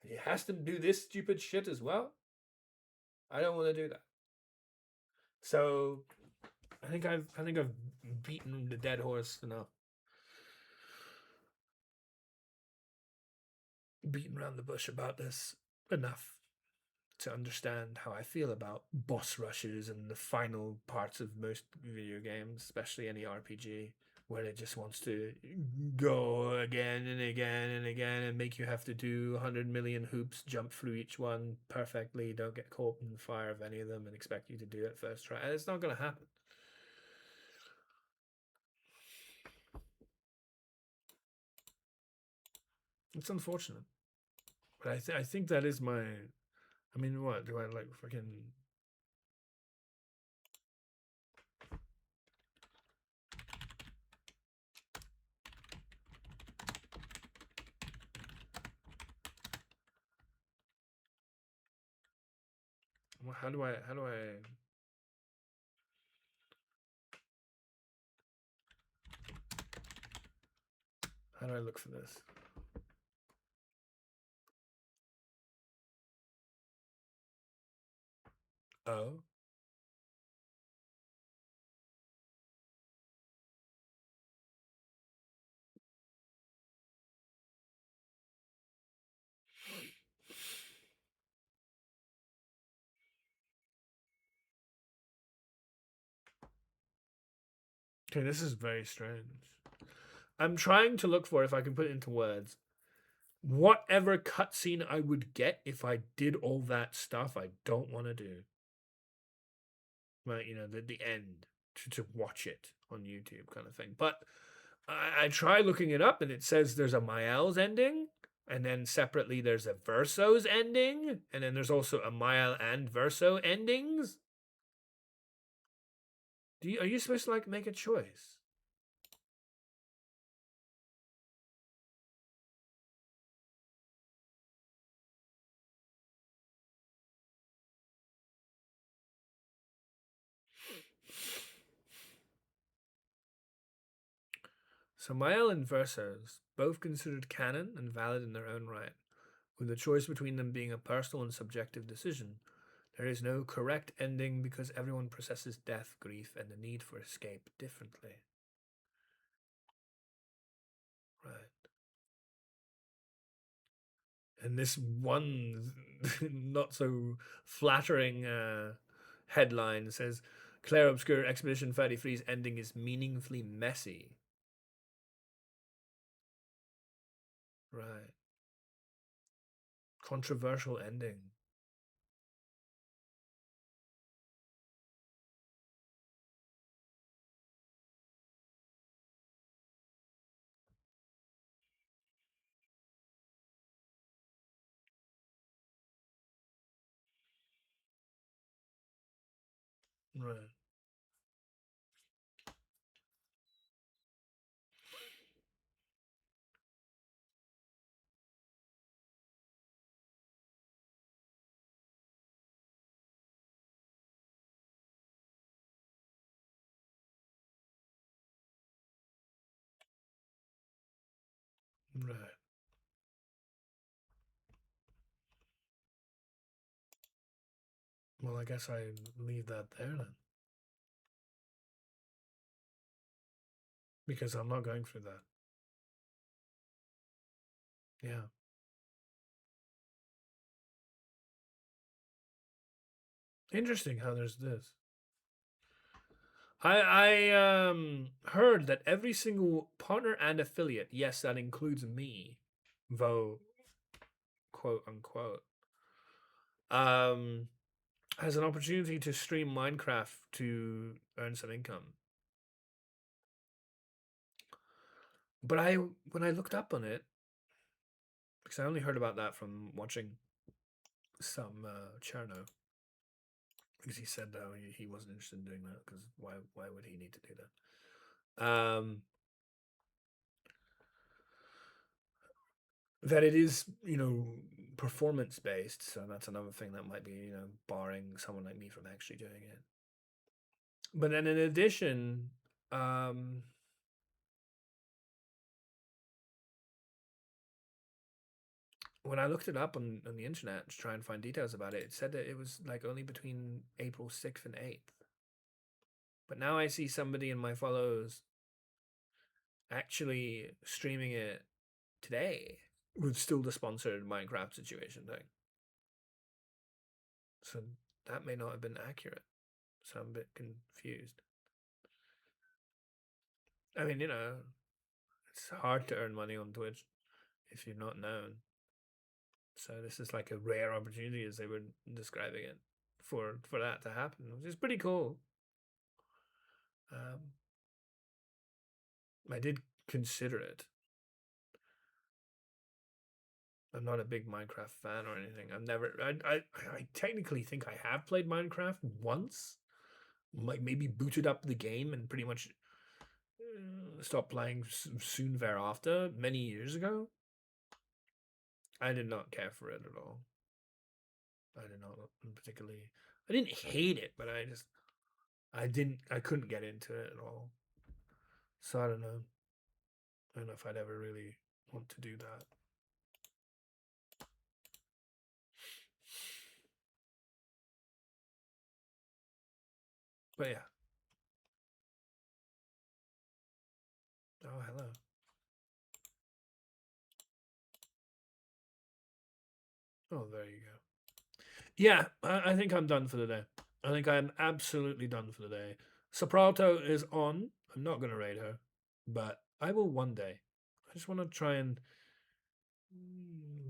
And it has to do this stupid shit as well. I don't want to do that. So I think I've beaten the dead horse enough. Beaten around the bush about this enough to understand how I feel about boss rushes and the final parts of most video games, especially any RPG, where it just wants to go again and again and again and make you have to do 100 million hoops, jump through each one perfectly, don't get caught in the fire of any of them, and expect you to do it first try. And it's not going to happen. It's unfortunate. But I think that is my... I mean, what? Do I like fucking... How do I look for this? Oh. Okay, this is very strange. I'm trying to look for, if I can put it into words, whatever cutscene I would get if I did all that stuff I don't want to do. Right, you know, the end to watch it on YouTube kind of thing. But I try looking it up and it says there's a Mael's ending, and then separately there's a Verso's ending, and then there's also a Mael and Verso endings. Are you supposed to like make a choice? So Mael and Versos, both considered canon and valid in their own right, with the choice between them being a personal and subjective decision. There is no correct ending because everyone processes death, grief, and the need for escape differently. Right. And this one not so flattering headline says Clair Obscur Expedition 33's ending is meaningfully messy. Right. Controversial ending. Right. Right. Well, I guess I leave that there then. Because I'm not going through that. Yeah. Interesting how there's this. I heard that every single partner and affiliate, yes, that includes me, though quote unquote, um, has an opportunity to stream Minecraft to earn some income. But when I looked up on it, because I only heard about that from watching some Cherno, because he said that he wasn't interested in doing that, because why would he need to do that? That it is, you know, performance based, so that's another thing that might be, you know, barring someone like me from actually doing it. But then in addition, when I looked it up on the internet to try and find details about it, it said that it was like only between April 6th and 8th. But now I see somebody in my follows actually streaming it today with still the sponsored Minecraft situation thing. So that may not have been accurate. So I'm a bit confused. I mean, you know, it's hard to earn money on Twitch if you're not known. So this is like a rare opportunity, as they were describing it, for that to happen, which is pretty cool. I did consider it. I'm not a big Minecraft fan or anything. I've never. I technically think I have played Minecraft once, like maybe booted up the game and pretty much stopped playing soon thereafter, many years ago. I did not care for it at all. I did not particularly. I didn't hate it, but I couldn't get into it at all. So I don't know. I don't know if I'd ever really want to do that. But yeah. Oh, hello. Oh, there you go. Yeah, I think I'm done for the day. I think I'm absolutely done for the day. Soprato is on. I'm not gonna raid her, but I will one day. I just want to try and.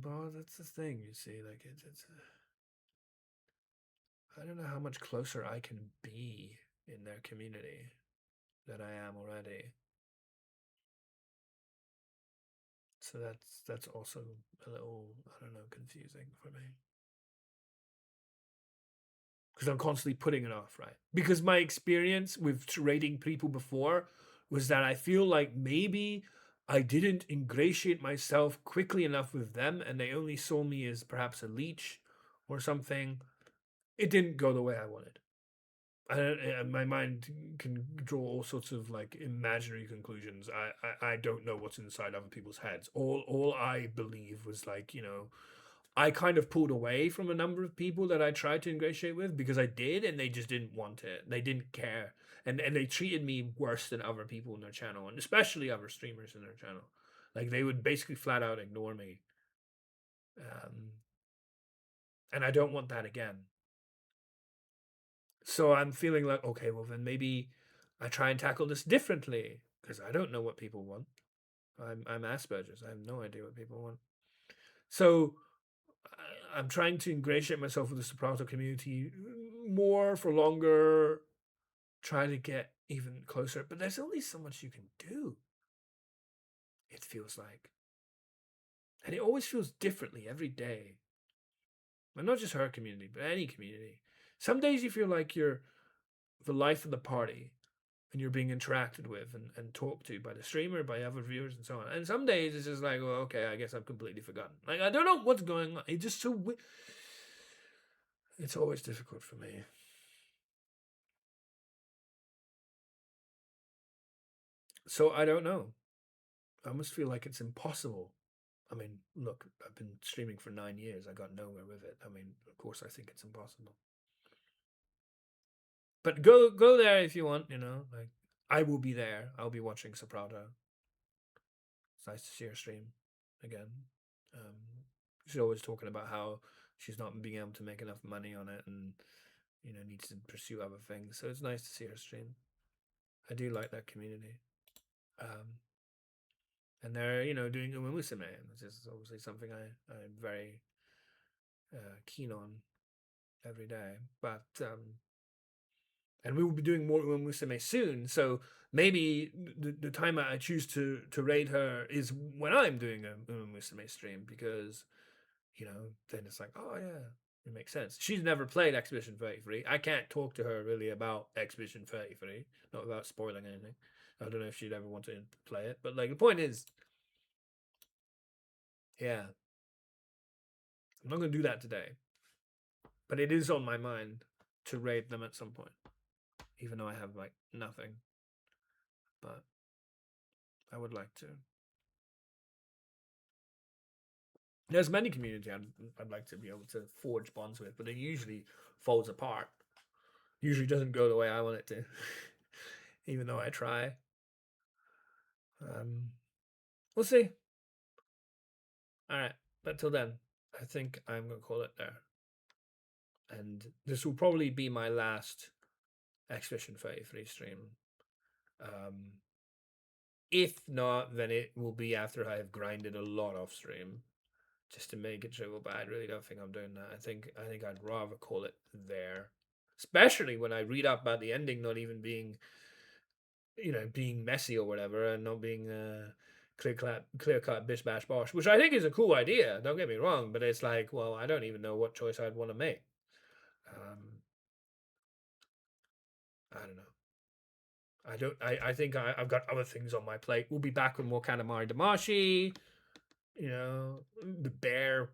But that's the thing, you see. Like it's. I don't know how much closer I can be in their community than I am already. So that's also a little, I don't know, confusing for me. Because I'm constantly putting it off, right? Because my experience with rating people before was that I feel like maybe I didn't ingratiate myself quickly enough with them and they only saw me as perhaps a leech or something. It didn't go the way I wanted. My mind can draw all sorts of like imaginary conclusions. I don't know what's inside other people's heads. All I believe was like, I kind of pulled away from a number of people that I tried to ingratiate with because I did, and they just didn't want it. They didn't care, and they treated me worse than other people in their channel, and especially other streamers in their channel. Like they would basically flat out ignore me, um, and I don't want that again. So I'm feeling like, okay, well then maybe I try and tackle this differently because I don't know what people want. I'm Asperger's. I have no idea what people want. So I'm trying to ingratiate myself with the Soprato community more for longer, try to get even closer. But there's only so much you can do, it feels like. And it always feels differently every day. And not just her community, but any community. Some days you feel like you're the life of the party and you're being interacted with and talked to by the streamer, by other viewers, and so on. And some days it's just like, well, okay, I guess I've completely forgotten. Like, I don't know what's going on. It's just so. It's always difficult for me. So I don't know. I almost feel like it's impossible. I mean, look, I've been streaming for 9 years. I got nowhere with it. I mean, of course, I think it's impossible. But go there if you want. Like I will be there. I'll be watching Soprano. It's nice to see her stream again. She's always talking about how she's not being able to make enough money on it, and needs to pursue other things. So it's nice to see her stream. I do like that community. And they're doing Umumusime, which is obviously something I'm very keen on every day. But and we will be doing more Umumusime soon, so maybe the time I choose to raid her is when I'm doing a Umumusime stream, because then it's like, oh yeah, it makes sense. She's never played Expedition 33. I can't talk to her really about Expedition 33, not without spoiling anything. I don't know if she'd ever want to play it, but like the point is, yeah, I'm not going to do that today. But it is on my mind to raid them at some point, even though I have like nothing. But I would like to. There's many communities I'd like to be able to forge bonds with, but it usually falls apart. Usually doesn't go the way I want it to, even though I try. We'll see. All right, but till then, I think I'm gonna call it there. And this will probably be my last Expedition 33 stream. If not, then it will be after I have grinded a lot off stream, just to make it trivial. But I really don't think I'm doing that. I think I'd rather call it there, especially when I read up about the ending not even being, being messy or whatever, and not being clear cut bish bash bosh, which I think is a cool idea. Don't get me wrong, but it's like, well, I don't even know what choice I'd want to make. I don't know. I think I've got other things on my plate. We'll be back with more Katamari Damashi, the bear,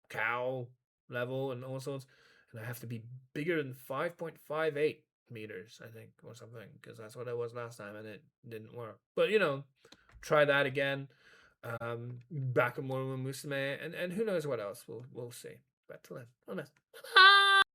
cow level, and all sorts. And I have to be bigger than 5.58 meters, I think, or something, because that's what I was last time, and it didn't work. But try that again. Back with more Musume, and who knows what else. We'll see. But till then, honest.